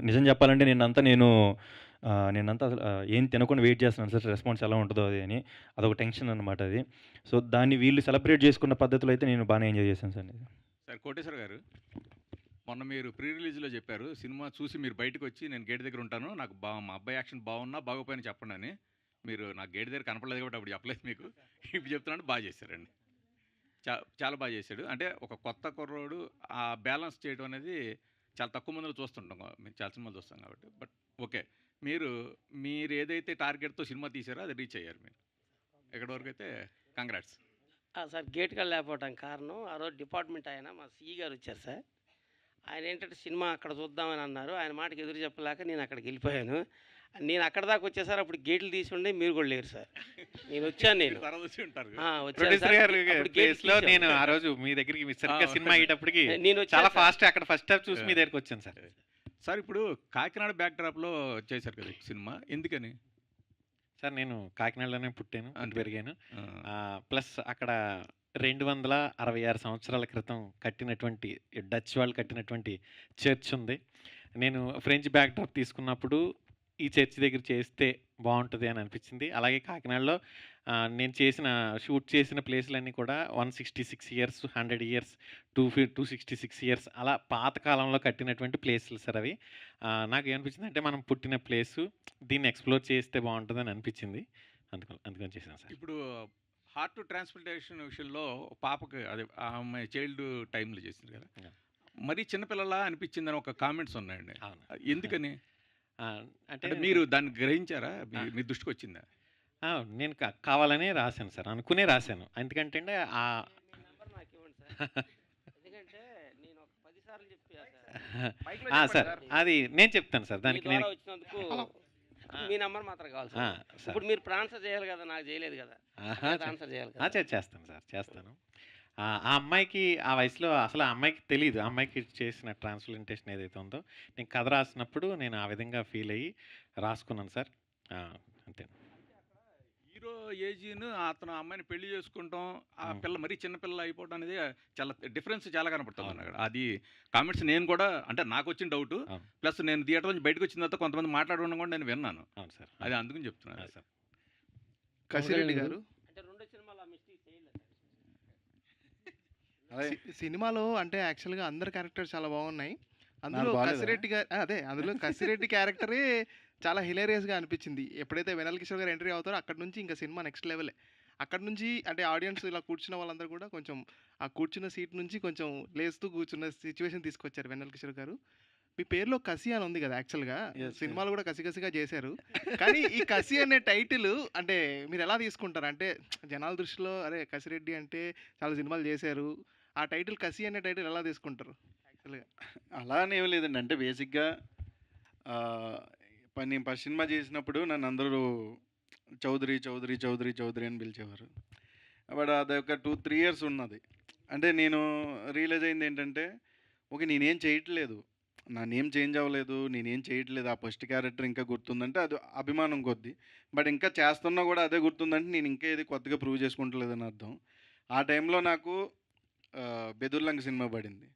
నిజం చెప్పాలంటే నేనంతా అసలు ఏం తినకుండా వెయిట్ చేస్తున్నాను సార్, రెస్పాన్స్ ఎలా ఉంటుందో అది అని. అదొక టెన్షన్ అనమాట అది. సో దాన్ని వీళ్ళు సెలబ్రేట్ చేసుకున్న పద్ధతిలో అయితే నేను బాగానే ఎంజాయ్ చేశాను సార్. సార్ కోటేశ్వర గారు, మొన్న మీరు ప్రీ రిలీజ్లో చెప్పారు సినిమా చూసి మీరు బయటకు వచ్చి నేను గేట్ దగ్గర ఉంటాను, నాకు మా అబ్బాయి యాక్షన్ బాగున్నా బాగోపోయినా చెప్పండి అని. మీరు నాకు గేట్ దగ్గర కనపడలేదు కాబట్టి అప్పుడు చెప్పలేదు మీకు, ఇప్పుడు చెప్తున్నాను. బాగా చేశారండి, చాలా బాగా చేశాడు. అంటే ఒక కొత్త కుర్రోడు ఆ బ్యాలెన్స్ చేయడం అనేది చాలా తక్కువ మందిలో చూస్తుంటాం, మేము చాలా సినిమాలు చూస్తాం కాబట్టి. బట్ ఓకే, మీరు ఏదైతే టార్గెట్తో సినిమా తీసారో అది రీచ్ అయ్యారు మీరు. ఎక్కడి వరకు అయితే కంగ్రాట్స్ సార్. గేట్ కాడ లేకపోవడానికి కారణం ఆ రోజు డిపార్ట్మెంట్ ఆయన మా సిఈ గారు వచ్చారు సార్. ఆయన ఏంటంటే సినిమా అక్కడ చూద్దామని అన్నారు. ఆయన మాటకి ఎదురు చెప్పలేక నేను అక్కడికి వెళ్ళిపోయాను. నేను అక్కడ దాకా వచ్చేసారు, అప్పుడు గేట్లు తీసి ఉండే మీరు కూడా లేరు సార్. నేను వచ్చాను, నేను నేను ఆ రోజు మీ దగ్గరికి సినిమా అయ్యేటప్పటికి నేను చాలా ఫాస్ట్ అక్కడ ఫస్ట్ హాఫ్ చూసి మీ దగ్గరికి వచ్చాను సార్. సార్ ఇప్పుడు కాకినాడ బ్యాక్ డ్రాప్లో చేశారు కదా సినిమా, ఎందుకని? సార్ నేను కాకినాడలోనే పుట్టాను, పెరిగాను. ప్లస్ అక్కడ 266 సంవత్సరాల క్రితం కట్టినటువంటి డచ్ వాళ్ళు కట్టినటువంటి చర్చ్ ఉంది. నేను ఫ్రెంచ్ బ్యాక్ డ్రాప్ తీసుకున్నప్పుడు ఈ చర్చ్ దగ్గర చేస్తే బాగుంటుంది అని అనిపించింది. అలాగే కాకినాడలో నేను షూట్ చేసిన ప్లేస్లన్నీ కూడా 166 ఇయర్స్, 100 ఇయర్స్, 266 ఇయర్స్ అలా పాతకాలంలో కట్టినటువంటి ప్లేస్లు సార్ అవి. నాకు ఏమనిపించింది అంటే మనం పుట్టిన ప్లేసు దీన్ని ఎక్స్ప్లోర్ చేస్తే బాగుంటుందని అనిపించింది, అందుకని చేశాను సార్. ఇప్పుడు హార్ట్ ట్రాన్స్ప్లాంటేషన్ విషయంలో పాపకి అదే ఆమె చైల్డ్ టైంలో చేసింది కదా, మరీ చిన్నపిల్లలా అనిపించిందని ఒక కామెంట్స్ ఉన్నాయండి, ఎందుకని? అంటే మీరు దాన్ని గ్రహించారా, మీ దృష్టికి వచ్చిందా? నేను కావాలనే రాశాను సార్, అనుకునే రాశాను. ఎందుకంటే సార్ అది నేను చెప్తాను సార్, దానికి నేను మీ నెంబర్ మాత్రం కావాలి సార్. ఇప్పుడు మీరు ఆన్సర్ చేయాలి కదా, నాకు చేయలేదు కదా, ఆన్సర్ చేయాలి. చేస్తాను సార్, చేస్తాను. ఆ అమ్మాయికి ఆ వయసులో అసలు ఆ అమ్మాయికి తెలియదు, ఆ అమ్మాయికి చేసిన ట్రాన్స్ప్లాంటేషన్ ఏదైతే ఉందో నేను కథ రాసినప్పుడు నేను ఆ విధంగా ఫీల్ అయ్యి రాసుకున్నాను సార్, అంతే. హీరో ఏజీను అతను అమ్మాయిని పెళ్లి చేసుకుంటాం, ఆ పిల్ల మరీ చిన్నపిల్ల అయిపోవడం అనేది చాలా డిఫరెన్స్ చాలా కనపడుతుంది అక్కడ. అది కామెంట్స్ నేను కూడా అంటే నాకు వచ్చిన డౌట్, ప్లస్ నేను థియేటర్ నుంచి బయటకు వచ్చిన తర్వాత కొంతమంది మాట్లాడడం కూడా నేను విన్నాను. అవును సార్, అది అందుకని చెప్తున్నాను సార్. కసిరెడ్డి గారు, సినిమాలో అంటే యాక్చువల్గా అందరి క్యారెక్టర్ చాలా బాగున్నాయి. అందులో కసిరెడ్డి క్యారెక్టరే చాలా హిలేరియస్గా అనిపించింది. ఎప్పుడైతే వెనల్ కిషోర్ గారు ఎంట్రీ అవుతారో అక్కడ నుంచి ఇంకా సినిమా నెక్స్ట్ లెవెలే. అక్కడ నుంచి అంటే ఆడియన్స్ ఇలా కూర్చున్న వాళ్ళందరూ కూడా కొంచెం ఆ కూర్చున్న సీట్ నుంచి కొంచెం లేస్తూ కూర్చున్న సిచ్యువేషన్ తీసుకొచ్చారు వెనల్ కిషోర్ గారు. మీ పేరులో కసి అని ఉంది కదా, యాక్చువల్గా సినిమాలు కూడా కసిగా చేశారు. కానీ ఈ కసి అనే టైటిల్ అంటే మీరు ఎలా తీసుకుంటారు? అంటే జనాల దృష్టిలో అరే కసిరెడ్డి అంటే చాలా సినిమాలు చేశారు, ఆ టైటిల్ కసి అనే టైటిల్ ఎలా తీసుకుంటారు? యాక్చువల్‌గా. అలా అని ఏమి లేదండి. అంటే బేసిక్‌గా నేను ఫస్ట్ సినిమా చేసినప్పుడు నన్ను అందరూ చౌదరి, చౌదరి, చౌదరి, చౌదరి అని పిలిచేవారు. బట్ అదొక 2, 3 ఇయర్స్ ఉన్నది. అంటే నేను రియలైజ్ అయింది ఏంటంటే, ఓకే నేనేం చేయట్లేదు. నా నేమ్ చేంజ్ అవ్వలేదు. నేనేం చేయట్లేదు. ఆ ఫస్ట్ క్యారెక్టర్ ఇంకా గుర్తుందంటే అది అభిమానం కొద్దీ. బట్ ఇంకా చేస్తున్నా కూడా అదే గుర్తుందంటే నేను ఇంకా ఏది కొత్తగా ప్రూవ్ చేసుకుంటలేదని అర్థం. ఆ టైంలో నాకు 'బెదుర్లంక' సినిమా పడింది.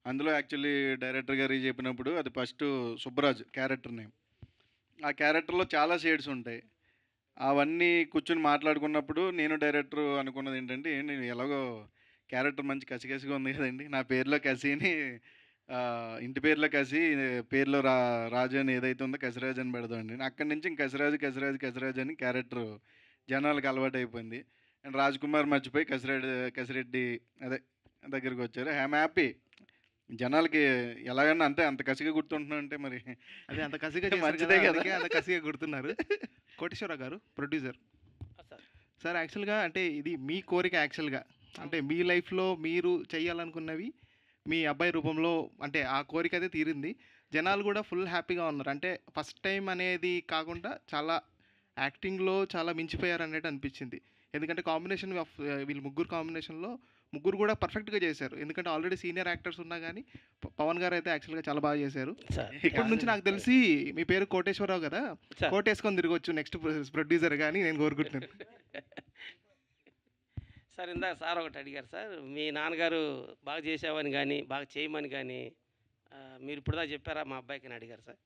అందులో యాక్చువల్లీ డైరెక్టర్ గారు చెప్పినప్పుడు అది ఫస్ట్ సుబ్బరాజు క్యారెక్టర్ నేమ్. ఆ క్యారెక్టర్‌లో చాలా షేడ్స్ ఉంటాయి. అవన్నీ కూర్చొని మాట్లాడుకున్నప్పుడు నేను డైరెక్టర్ అనుకున్నది ఏంటంటే, నేను ఎలాగో క్యారెక్టర్ మంచి కసికసిగా ఉంది కదండీ! నా పేరులో కసిని ఇంటి పేరులో కసి, పేరులో రాజు అని ఏదైతే ఉందో కసిరాజు అని పెడదామండి. అక్కడి నుంచి ఇంక కసిరాజు, కసిరాజు, కసిరాజు అని క్యారెక్టర్ జనాలకు అలవాటైపోయింది. అండ్ రాజ్ కుమార్ మర్చిపోయి కసిరెడ్డి అదే దగ్గరికి వచ్చారు. I'm happy. జనాలకి ఎలాగన్నా అంటే అంత కసిగా గుర్తుంటున్నానంటే మరి అదే అంత కసిగా మంచిదే కదా! అందుకే అంత కసిగా గుర్తున్నారు. కోటేశ్వరరావు గారు ప్రొడ్యూసర్. సార్ యాక్చువల్‌గా అంటే ఇది మీ కోరిక యాక్చువల్‌గా. అంటే మీ లైఫ్‌లో మీరు చేయాలనుకున్నవి మీ అబ్బాయి రూపంలో అంటే ఆ కోరిక అయితే తీరింది. జనాలు కూడా ఫుల్ హ్యాపీగా ఉన్నారు. అంటే ఫస్ట్ టైం అనేది కాకుండా చాలా యాక్టింగ్‌లో చాలా మించిపోయారన్నట్టు అనిపించింది. ఎందుకంటే కాంబినేషన్ ఆఫ్ వీళ్ళు ముగ్గురు కాంబినేషన్‌లో ముగ్గురు కూడా పర్ఫెక్ట్‌గా చేశారు. ఎందుకంటే ఆల్రెడీ సీనియర్ యాక్టర్స్ ఉన్నా గానీ పవన్ గారు అయితే యాక్చువల్‌గా చాలా బాగా చేశారు. ఇప్పటి నుంచి నాకు తెలిసి మీ పేరు కోటేశ్వరరావు కదా! కోటేసుకొని తిరగొచ్చు నెక్స్ట్ ప్రొడ్యూసర్‌గా అని నేను కోరుకుంటున్నాను. సార్ ఇందాక సార్ ఒకటి అడిగారు సార్. మీ నాన్నగారు బాగా చేసావని కానీ, బాగా చేయమని కానీ మీరు ఇప్పటిదాకా చెప్పారా మా అబ్బాయికి అని అడిగారు సార్.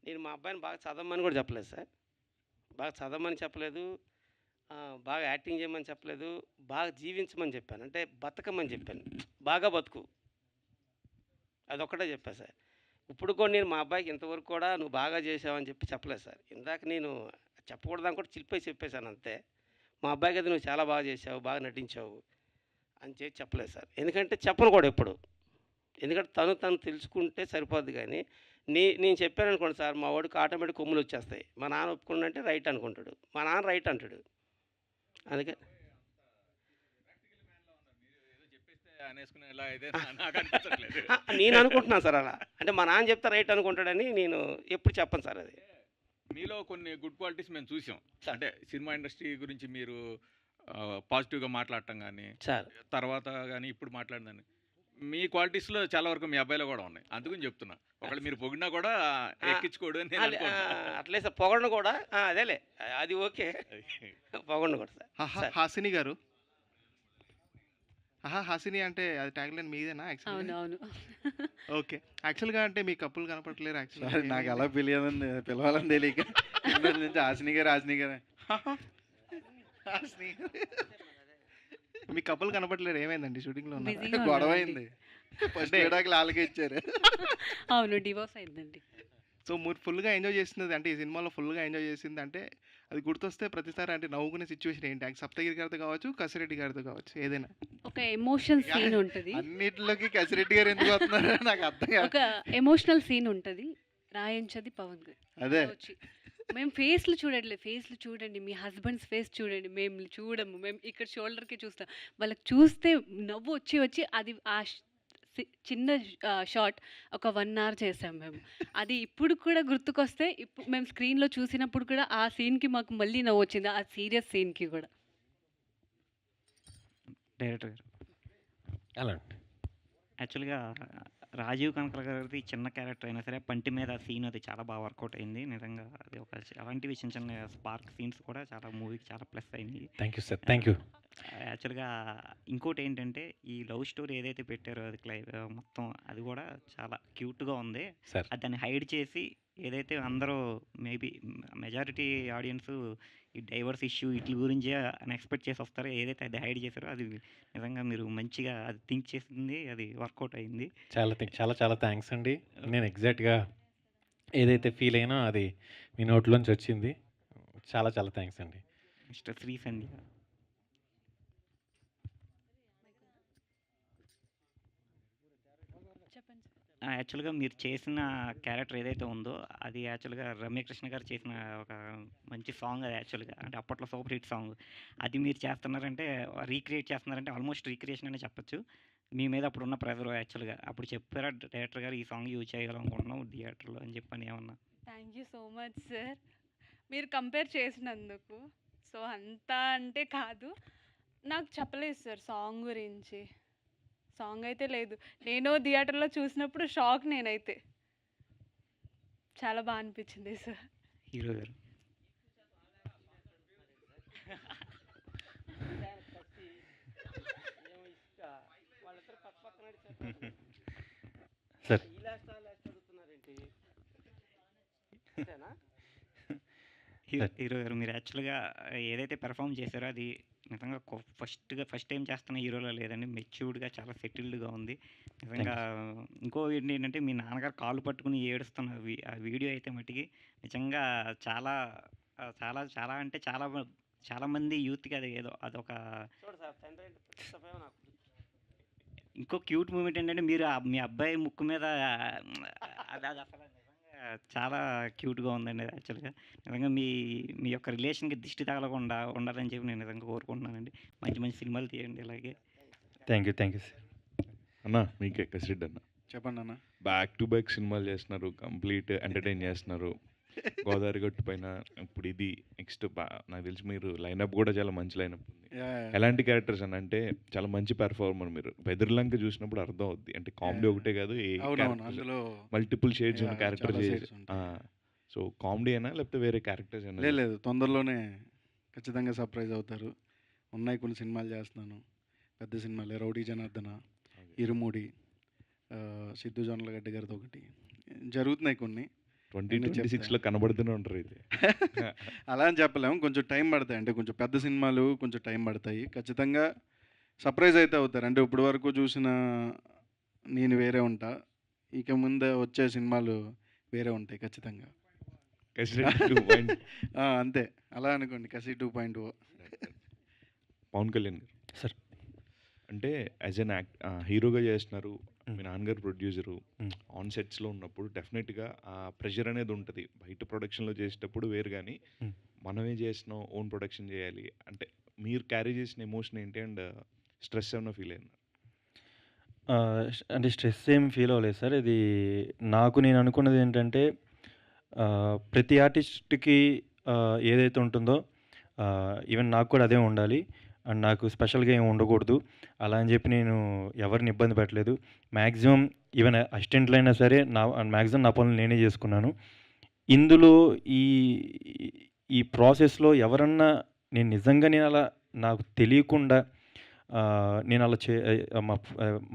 నేను మా అబ్బాయిని బాగా చదవమని కూడా చెప్పలేదు సార్. బాగా చదవమని చెప్పలేదు. బాగా యాక్టింగ్ చేయమని చెప్పలేదు. బాగా జీవించమని చెప్పాను. అంటే బతకమని చెప్పాను. బాగా బతుకు. అదొక్కటే చెప్పా సార్. ఇప్పుడు కూడా నేను మా అబ్బాయికి ఇంతవరకు కూడా నువ్వు బాగా చేసావని చెప్పి చెప్పలేదు సార్. ఇందాక నేను చెప్పకూడదని కూడా చిలిపేసి చెప్పేశాను అంతే. మా అబ్బాయికి అయితే నువ్వు చాలా బాగా చేసావు, బాగా నటించావు అని చెప్పలేదు సార్. ఎందుకంటే చెప్పను కూడా ఎప్పుడు. ఎందుకంటే తను తెలుసుకుంటే సరిపోద్ది కానీ నేను చెప్పాను అనుకోండి సార్, మా వాడికి ఆటోమేటిక్ కొమ్ములు వచ్చేస్తాయి. మా నాన్న ఒప్పుకున్నంటే రైట్ అనుకుంటాడు. మా నాన్న రైట్ అంటాడు. అందుకే అనేసుకునేలా అయితే నాకు అనిపించట్లేదు. నేను అనుకుంటున్నాను సార్ అలా. అంటే మా నాన్న చెప్తే రైట్ అనుకుంటాడని నేను ఎప్పుడు చెప్పను సార్ అది. మీలో కొన్ని గుడ్ క్వాలిటీస్ మేము చూసాం. అంటే సినిమా ఇండస్ట్రీ గురించి మీరు పాజిటివ్గా మాట్లాడటం కానీ, తర్వాత కానీ ఇప్పుడు మాట్లాడిందని మీ క్వాలిటీస్లో చాలా వరకు మీ అబ్బాయిలో కూడా ఉన్నాయి. అందుకని చెప్తున్నా. ఒకవేళ మీరు పొగిడినా కూడా ఎక్కించుకోడు అని నేను అనుకుంటున్నా. అట్లే సార్ పొగడను కూడా అదేలే అది ఓకే. పొగడను కూడా సార్. హాసిని గారు. హాసిని అంటే అది ట్యాగ్‌లైన్ మీదేనా యాక్చువల్‌గా? అవునవును. ఓకే. యాక్చువల్‌గా అంటే మీ కపుల్ కనపడట్లేరు యాక్చువల్‌గా. సారీ నాకు ఎలా పిలవాలని తెలియక ఇందాక నుంచి హాసిని గారు, హాసిని గారు హాసిని మీ కపుల్ కనపడట్లేరు. ఏమైందండి షూటింగ్‌లో బిజీగా ఉన్నారా? ఉన్నామండి. గొడవ అయింది. ఫస్ట్ విడాకులు వాళ్ళకే ఇచ్చారు. అవును. డివోర్స్ అయిందండి. సో మీరు ఫుల్‌గా ఎంజాయ్ చేసినది అంటే ఈ సినిమాలో ఫుల్‌గా ఎంజాయ్ చేసింది అంటే అది గుర్తొస్తే ప్రతిసారి అంటే నవ్వుకునే సిచ్యువేషన్ ఏంటి? సప్తగిరి గారితో కావచ్చు, కసిరెడ్డి గారితో కావచ్చు ఏదైనా. ఒక ఎమోషన్ సీన్ ఉంటది. అన్నిటిలోకి కసిరెడ్డి గారు ఎందుకు వస్తున్నారో నాకు అర్థం కాదు. ఒక ఎమోషనల్ సీన్ ఉంటది. రాయించది పవన్ గారు. అదే. వచ్చి మేము ఫేస్‌లు చూడట్లేదు. ఫేస్‌లు చూడండి. మీ హస్బెండ్స్ ఫేస్ చూడండి. మేము చూడము. మేము ఇక్కడ షోల్డర్‌కి చూస్తాం. వాళ్ళకి చూస్తే నవ్వు వచ్చి అది ఆ చిన్న షాట్ ఒక 1 అవర్ చేసాం మేము. అది ఇప్పుడు కూడా గుర్తుకొస్తే మేము స్క్రీన్‌లో చూసినప్పుడు కూడా ఆ సీన్‌కి మాకు మళ్ళీ నవ్వొచ్చింది. ఆ సీరియస్ సీన్‌కి కూడా. డైరెక్టర్ గారు. అలా యాక్చువల్‌గా రాజీవ్ కనకల గారిది చిన్న క్యారెక్టర్ అయినా సరే పంటి మీద సీన్ అది చాలా బాగా వర్కౌట్ అయింది. నిజంగా అది ఒక అలాంటివి చిన్న స్పార్క్ సీన్స్ కూడా చాలా మూవీకి చాలా ప్లస్ అయినాయి. Thank you sir. Thank you. యాక్చువల్‌గా ఇంకోటి ఏంటంటే ఈ లవ్ స్టోరీ ఏదైతే పెట్టారో అది మొత్తం అది కూడా చాలా క్యూట్‌గా ఉంది. సార్. అది దాన్ని హైడ్ చేసి ఏదైతే అందరూ మేబీ మెజారిటీ ఆడియన్స్ ఈ డైవర్స్ ఇష్యూ వీటి గురించే అని ఎక్స్పెక్ట్ చేసి వస్తారో ఏదైతే అది హైడ్ చేశారో అది నిజంగా మీరు మంచిగా అది థింక్ చేసింది అది వర్కౌట్ అయింది. చాలా థ్యాంక్స్ అండి. నేను ఎగ్జాక్ట్‌గా ఏదైతే ఫీల్ అయినా అది మీ నోట్లోంచి వచ్చింది. చాలా థ్యాంక్స్ అండి. మిస్టర్ శ్రీ సంధ్య. యాక్చువల్‌గా మీరు చేసిన క్యారెక్టర్ ఏదైతే ఉందో అది యాక్చువల్‌గా రమ్యకృష్ణ గారు చేసిన ఒక మంచి సాంగ్ అది యాక్చువల్‌గా. అంటే అప్పట్లో సూపర్ హిట్ సాంగ్. అది మీరు చేస్తున్నారంటే రీక్రియేట్ చేస్తున్నారంటే ఆల్మోస్ట్ రీక్రియేషన్ అనే చెప్పొచ్చు. మీ మీద అప్పుడున్న ప్రెజర్ యాక్చువల్గా అప్పుడు చెప్పారా డైరెక్టర్ గారు ఈ సాంగ్ యూజ్ చేయాలనుకుంటున్నాం థియేటర్లో అని చెప్పని ఏమన్నా? Thank you so much sir, మీరు కంపేర్ చేసినందుకు. సో అంతా అంటే కాదు, నాకు చెప్పలేదు సార్ సాంగ్ గురించి. సాంగ్ అయితే లేదు, నేను థియేటర్లో చూసినప్పుడు షాక్. నేనైతే చాలా బాగా అనిపించింది సార్. హీరో గారు సార్ హీరో గారు మీరు యాక్చువల్గా ఏదైతే పెర్ఫామ్ చేశారో అది నిజంగా ఫస్ట్ టైం చేస్తున్న హీరోలో లేదండి. మెచ్యూర్డ్గా చాలా సెటిల్డ్గా ఉంది నిజంగా. ఇంకో ఏంటంటే మీ నాన్నగారు కాళ్ళు పట్టుకుని ఏడుస్తున్న ఆ వీడియో అయితే మట్టికి నిజంగా చాలా చాలా చాలా అంటే చాలా మంది యూత్కి అది ఏదో అదొక ఇంకో క్యూట్ మూమెంట్ ఏంటంటే మీరు మీ అబ్బాయి ముక్కు మీద అది అసలు నిజంగా చాలా క్యూట్గా ఉందండి అది యాక్చువల్గా. నిజంగా మీ యొక్క రిలేషన్కి దిష్టి తగలకుండా ఉండాలని చెప్పి నేను నిజంగా కోరుకుంటున్నానండి. మంచి మంచి సినిమాలు తీయండి ఇలాగే. Thank you sir. అన్న మీకే కసిరెడ్డి అన్న, చెప్పండి అన్న. బ్యాక్ టు బ్యాక్ సినిమాలు చేస్తున్నారు, కంప్లీట్ ఎంటర్టైన్ చేస్తున్నారు. గోదావరి గట్టు పైన ఇప్పుడు ఇది నెక్స్ట్ నాకు తెలిసి మీరు లైనప్ కూడా చాలా మంచి లైనప్ ఉంది. ఎలాంటి క్యారెక్టర్స్ అని అంటే చాలా మంచి పెర్ఫార్మర్ మీరు. బెదర్లంక చూసినప్పుడు అర్థం అవుద్ది, అంటే కామెడీ ఒకటే కాదు, అందులో మల్టిపుల్ షేడ్స్ ఉన్న క్యారెక్టర్. shades సో కామెడీ అయినా లేకపోతే వేరే క్యారెక్టర్స్ అయినా? లేదు, తొందరలోనే ఖచ్చితంగా సర్ప్రైజ్ అవుతారు. ఉన్నాయి కొన్ని సినిమాలు చేస్తున్నాను, పెద్ద సినిమాలే. రౌడీ జనార్దన, ఇరుముడి, సిద్ధు జొన్నలగడ్డ గారితో ఒకటి జరుగుతున్నాయి కొన్ని. 2026లో కనబడుతూనే ఉంటారు ఇది. అలా అని చెప్పలేము, కొంచెం టైం పడతాయి. అంటే కొంచెం పెద్ద సినిమాలు కొంచెం టైం పడతాయి. ఖచ్చితంగా సర్ప్రైజ్ అయితే అవుతారు. అంటే ఇప్పటి వరకు చూసిన నేను వేరే ఉంటా, ఇక ముందే వచ్చే సినిమాలు వేరే ఉంటాయి ఖచ్చితంగా. అంతే, అలా అనుకోండి. కసి 2.0. పవన్ కళ్యాణ్ గారు సార్, అంటే యాజ్ అన్ హీరోగా చేస్తున్నారు, మీ నాన్నగారు ప్రొడ్యూసరు. ఆన్ సెట్స్లో ఉన్నప్పుడు డెఫినెట్గా ఆ ప్రెషర్ అనేది ఉంటుంది. బయట ప్రొడక్షన్లో చేసేటప్పుడు వేరు, కానీ మనమే చేసినాం, ఓన్ ప్రొడక్షన్ చేయాలి అంటే మీరు క్యారీ చేసిన ఎమోషన్ ఏంటి అండ్ స్ట్రెస్ ఏమైనా ఫీల్ అయింది? అంటే స్ట్రెస్ ఏం ఫీల్ అవ్వలేదు సార్. ఇది నేను అనుకున్నది ఏంటంటే ప్రతి ఆర్టిస్ట్కి ఏదైతే ఉంటుందో ఈవెన్ నాకు కూడా అదే ఉండాలి, అండ్ నాకు స్పెషల్గా ఏమి ఉండకూడదు అలా అని చెప్పి నేను ఎవరిని ఇబ్బంది పెట్టలేదు. మ్యాక్సిమం ఈవెన్ అసిస్టెంట్లు అయినా సరే మ్యాక్సిమం నా పనులు నేనే చేసుకున్నాను. ఇందులో ఈ ప్రాసెస్లో ఎవరన్నా నేను నిజంగా నాకు తెలియకుండా నేను అలా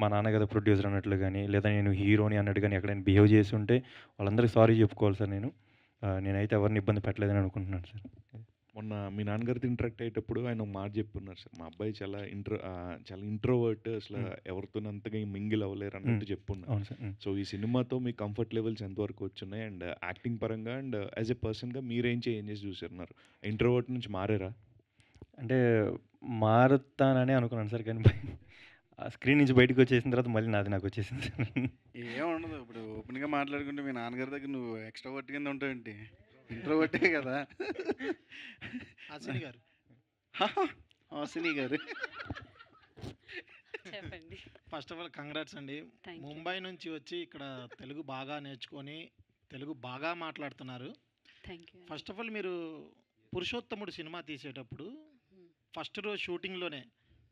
మా నాన్న కదా ప్రొడ్యూసర్ అన్నట్లు కానీ, లేదా నేను హీరోని అన్నట్టు కానీ ఎక్కడైనా బిహేవ్ చేసి ఉంటే వాళ్ళందరికీ సారీ చెప్పుకోవాలి సార్. నేనైతే ఎవరిని ఇబ్బంది పెట్టలేదని అనుకుంటున్నాను సార్. మొన్న మీ నాన్నగారితో ఇంటరాక్ట్ అయ్యేటప్పుడు ఆయన ఒక మాట చెప్పున్నారు సార్, మా అబ్బాయి చాలా ఇంట్రోవర్ట్, అసలు ఎవరితో అంతగా మింగిల్ అవ్వలేరు అన్నట్టు చెప్పున్నారు. అవును సార్. సో ఈ సినిమాతో మీ కంఫర్ట్ లెవెల్స్ ఎంతవరకు వచ్చున్నాయి అండ్ యాక్టింగ్ పరంగా అండ్ యాజ్ ఎ పర్సన్గా మీరేం చేంజెస్ చూస్తున్నారు? ఇంట్రోవర్ట్ నుంచి మారారా? అంటే మారుతానని అనుకున్నాను సార్, కానీ స్క్రీన్ నుంచి బయటకు వచ్చేసిన తర్వాత మళ్ళీ నాకు వచ్చేసింది సార్. ఏముండదు, ఇప్పుడు ఓపెన్గా మాట్లాడుకుంటే మీ నాన్నగారి దగ్గర నువ్వు ఎక్స్ట్రావర్ట్ కింద ఉంటావేంటి? ఇంట్రోవర్టే కదా. అశ్విని గారు అశ్విని గారు చెప్పండి. ఫస్ట్ ఆఫ్ ఆల్ కంగ్రాట్స్ అండి. Thank you. ముంబై నుంచి వచ్చి ఇక్కడ తెలుగు బాగా నేర్చుకొని తెలుగు బాగా మాట్లాడుతున్నారు. Thank you. First of all మీరు పురుషోత్తముడు సినిమా తీసేటప్పుడు ఫస్ట్ రోజు షూటింగ్లోనే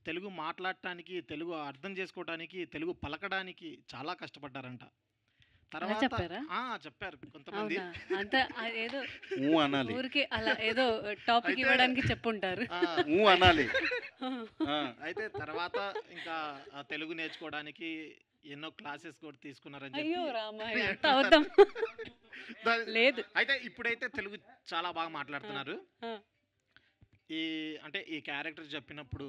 తెలుగు మాట్లాడటానికి, తెలుగు అర్థం చేసుకోవడానికి, తెలుగు పలకడానికి చాలా కష్టపడ్డారంట. తర్వాత చెప్పారా? చెప్పారు కొంతమంది. అవునా? అంత ఏదో అనాలి, ఊరికి అలా ఏదో టాపిక్ ఇవ్వడానికి చెప్పుంటారు. అనాలి. అయితే తర్వాత ఇంకా తెలుగు నేర్చుకోవడానికి ఎన్నో క్లాసెస్ కూడా తీసుకున్నారని అయ్యో చెప్పి రామాయణ అంత అవుతాం లేదు. అయితే ఇప్పుడైతే తెలుగు చాలా బాగా మాట్లాడుతున్నారు. అంటే ఈ క్యారెక్టర్ చెప్పినప్పుడు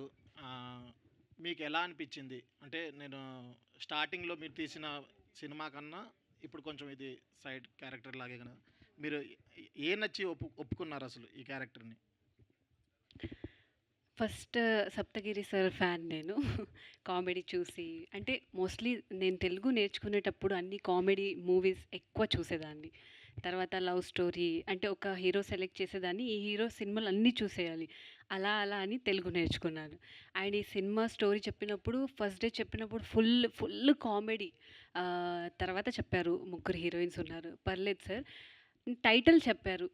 మీకు ఎలా అనిపించింది? అంటే నేను స్టార్టింగ్లో మీరు తీసిన సినిమా కన్నా ఇప్పుడు కొంచెం ఇది సైడ్ క్యారెక్టర్ లాగే కదా, మీరు ఏ నచ్చి ఒప్పుకున్నారు అసలు ఈ క్యారెక్టర్ని? ఫస్ట్ సప్తగిరి సార్ ఫ్యాన్ నేను. కామెడీ చూసి, అంటే మోస్ట్లీ నేను తెలుగు నేర్చుకునేటప్పుడు అన్ని కామెడీ మూవీస్ ఎక్కువ చూసేదాన్ని. తర్వాత లవ్ స్టోరీ, అంటే ఒక హీరో సెలెక్ట్ చేసేదాన్ని, ఈ హీరో సినిమాలు అన్నీ చూసేయాలి. అలా అలా అని తెలుగు నేర్చుకున్నాను. అండ్ ఈ సినిమా స్టోరీ చెప్పినప్పుడు ఫస్ట్ డే చెప్పినప్పుడు ఫుల్ కామెడీ. తర్వాత చెప్పారు ముగ్గురు హీరోయిన్స్ ఉన్నారు. పర్లేదు సార్. టైటిల్ చెప్పారు.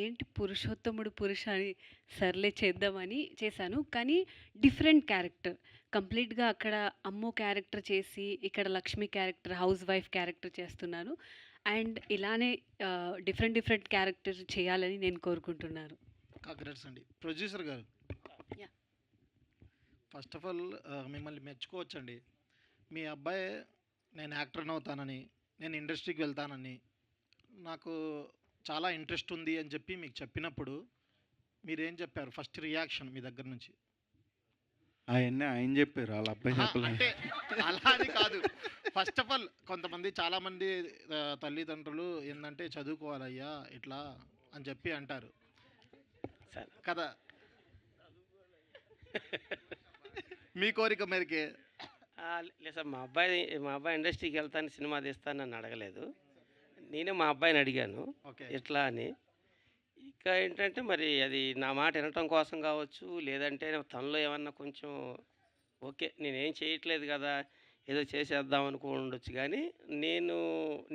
ఏంటి పురుషోత్తముడు పురుష అని సర్లే చేద్దామని చేశాను. కానీ డిఫరెంట్ క్యారెక్టర్. కంప్లీట్‌గా అక్కడ అమ్ము క్యారెక్టర్ చేసి, ఇక్కడ Lakshmi character, house wife character చేస్తున్నాను. అండ్ ఇలానే డిఫరెంట్ క్యారెక్టర్ చేయాలని నేను కోరుకుంటున్నాను. కాంగ్రాట్స్ అండి. ప్రొడ్యూసర్ గారు, యాహ్! ఫస్ట్ ఆఫ్ ఆల్ మిమ్మల్ని మెచ్చుకోవచ్చండి. మీ అబ్బాయి నేను యాక్టర్‌ని అవుతానని, నేను ఇండస్ట్రీకి వెళ్తానని, నాకు చాలా ఇంట్రెస్ట్ ఉంది అని చెప్పి మీకు చెప్పినప్పుడు మీరేం చెప్పారు? ఫస్ట్ రియాక్షన్ మీ దగ్గర నుంచి? అవన్నీ ఆయన చెప్పారు, వాళ్ళ అబ్బాయి చెప్పలేదు. అంటే అలా అని కాదు. ఫస్ట్ ఆఫ్ ఆల్ కొంతమంది చాలామంది తల్లిదండ్రులు ఏందంటే చదువుకోవాలయ్యా ఇట్లా అని చెప్పి అంటారు కదా. మీ కోరిక మేరకే లేదు సార్, మా అబ్బాయి ఇండస్ట్రీకి వెళ్తాను, సినిమా తీస్తాను నన్ను అడగలేదు. నేనే మా అబ్బాయిని అడిగాను ఓకే. ఎట్లా అని. ఇక ఏంటంటే మరి అది నా మాట వినటం కోసం కావచ్చు, లేదంటే తనలో ఏమన్నా కొంచెం ఓకే నేనేం చేయట్లేదు కదా, ఏదో చేసేద్దాం అనుకో ఉండొచ్చు. కానీ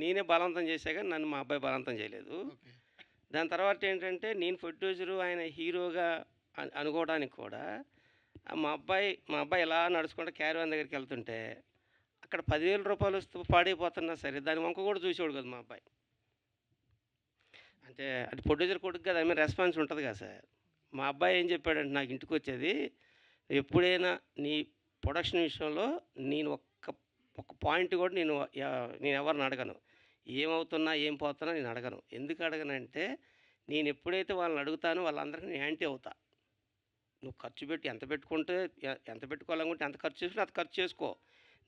నేనే బలవంతం చేశా, కానీ నన్ను మా అబ్బాయి బలవంతం చేయలేదు. దాని తర్వాత ఏంటంటే నేను ప్రొడ్యూసరు, ఆయన హీరోగా అనుకోవడానికి కూడా మా అబ్బాయి ఇలా నడుచుకుంటూ క్యారవాన్ దగ్గరికి వెళ్తుంటే అక్కడ 10,000 రూపాయలు వస్తూ పాడైపోతున్నా సరే దాని వంక కూడా చూసేవాడు కదా మా అబ్బాయి. అంటే అది ప్రొడ్యూసర్ కొడుకు కదా, ఆమె రెస్పాన్స్ ఉంటుంది కదా సార్. మా అబ్బాయి ఏం చెప్పాడంటే నాకు ఇంటికి వచ్చేది, ఎప్పుడైనా నీ ప్రొడక్షన్ విషయంలో నేను ఒక్క పాయింట్ కూడా నేను ఎవరిని అడగను, ఏమవుతున్నా ఏం పోతున్నా నేను అడగను. ఎందుకు అడగనంటే నేను ఎప్పుడైతే వాళ్ళని అడుగుతానో వాళ్ళందరికీ నేను యాంటీ అవుతా. నువ్వు ఖర్చు పెట్టి ఎంత పెట్టుకోవాలనుకుంటే ఎంత ఖర్చు చేసుకుని అంత ఖర్చు చేసుకో.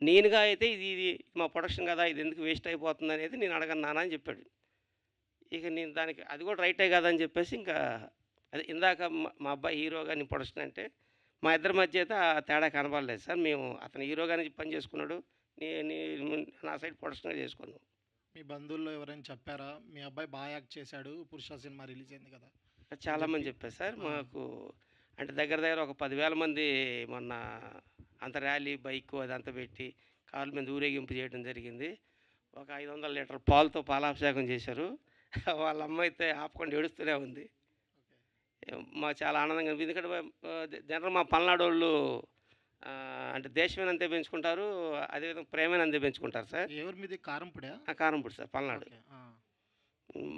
నేనుగా అయితే ఇది మా ప్రొడక్షన్ కదా, ఇది ఎందుకు వేస్ట్ అయిపోతుంది అనేది నేను అడగను నాన్న అని చెప్పాడు. ఇక నేను దానికి అది కూడా రైటే కదా అని చెప్పేసి ఇంకా అదే ఇందాక మా అబ్బాయి హీరోగా నేను ప్రొడక్షన్ అంటే మా ఇద్దరి మధ్య అయితే ఆ తేడా కనబడలేదు సార్. మేము అతను హీరోగానే పని చేసుకున్నాడు, నా సైడ్ ప్రొడక్షన్ చేసుకున్నాను. మీ బంధువుల్లో ఎవరైనా చెప్పారా మీ అబ్బాయి బాగా యాక్ట్ చేశాడు, పురుష సినిమా రిలీజ్ అయింది కదా? చాలామంది చెప్పారు సార్. మాకు అంటే దగ్గర ఒక 10,000 మంది మొన్న అంత ర్యాలీ బైక్ అదంతా పెట్టి కార్ల మీద ఊరేగింపు చేయడం జరిగింది. ఒక 500 లీటర్ పాలతో పాలాభిషేకం చేశారు. వాళ్ళ అమ్మ అయితే ఆపకుండా ఏడుస్తూనే ఉంది. మాకు చాలా ఆనందంగా అనిపించింది. ఎందుకంటే జనరల్ మా పల్నాడు వాళ్ళు అంటే దేశమైన అంతే పెంచుకుంటారు, అదేవిధంగా ప్రేమైన అంతే పెంచుకుంటారు సార్. ఎవరి మీద? కారంపొడా? కారంపొడి సార్, పల్నాడు.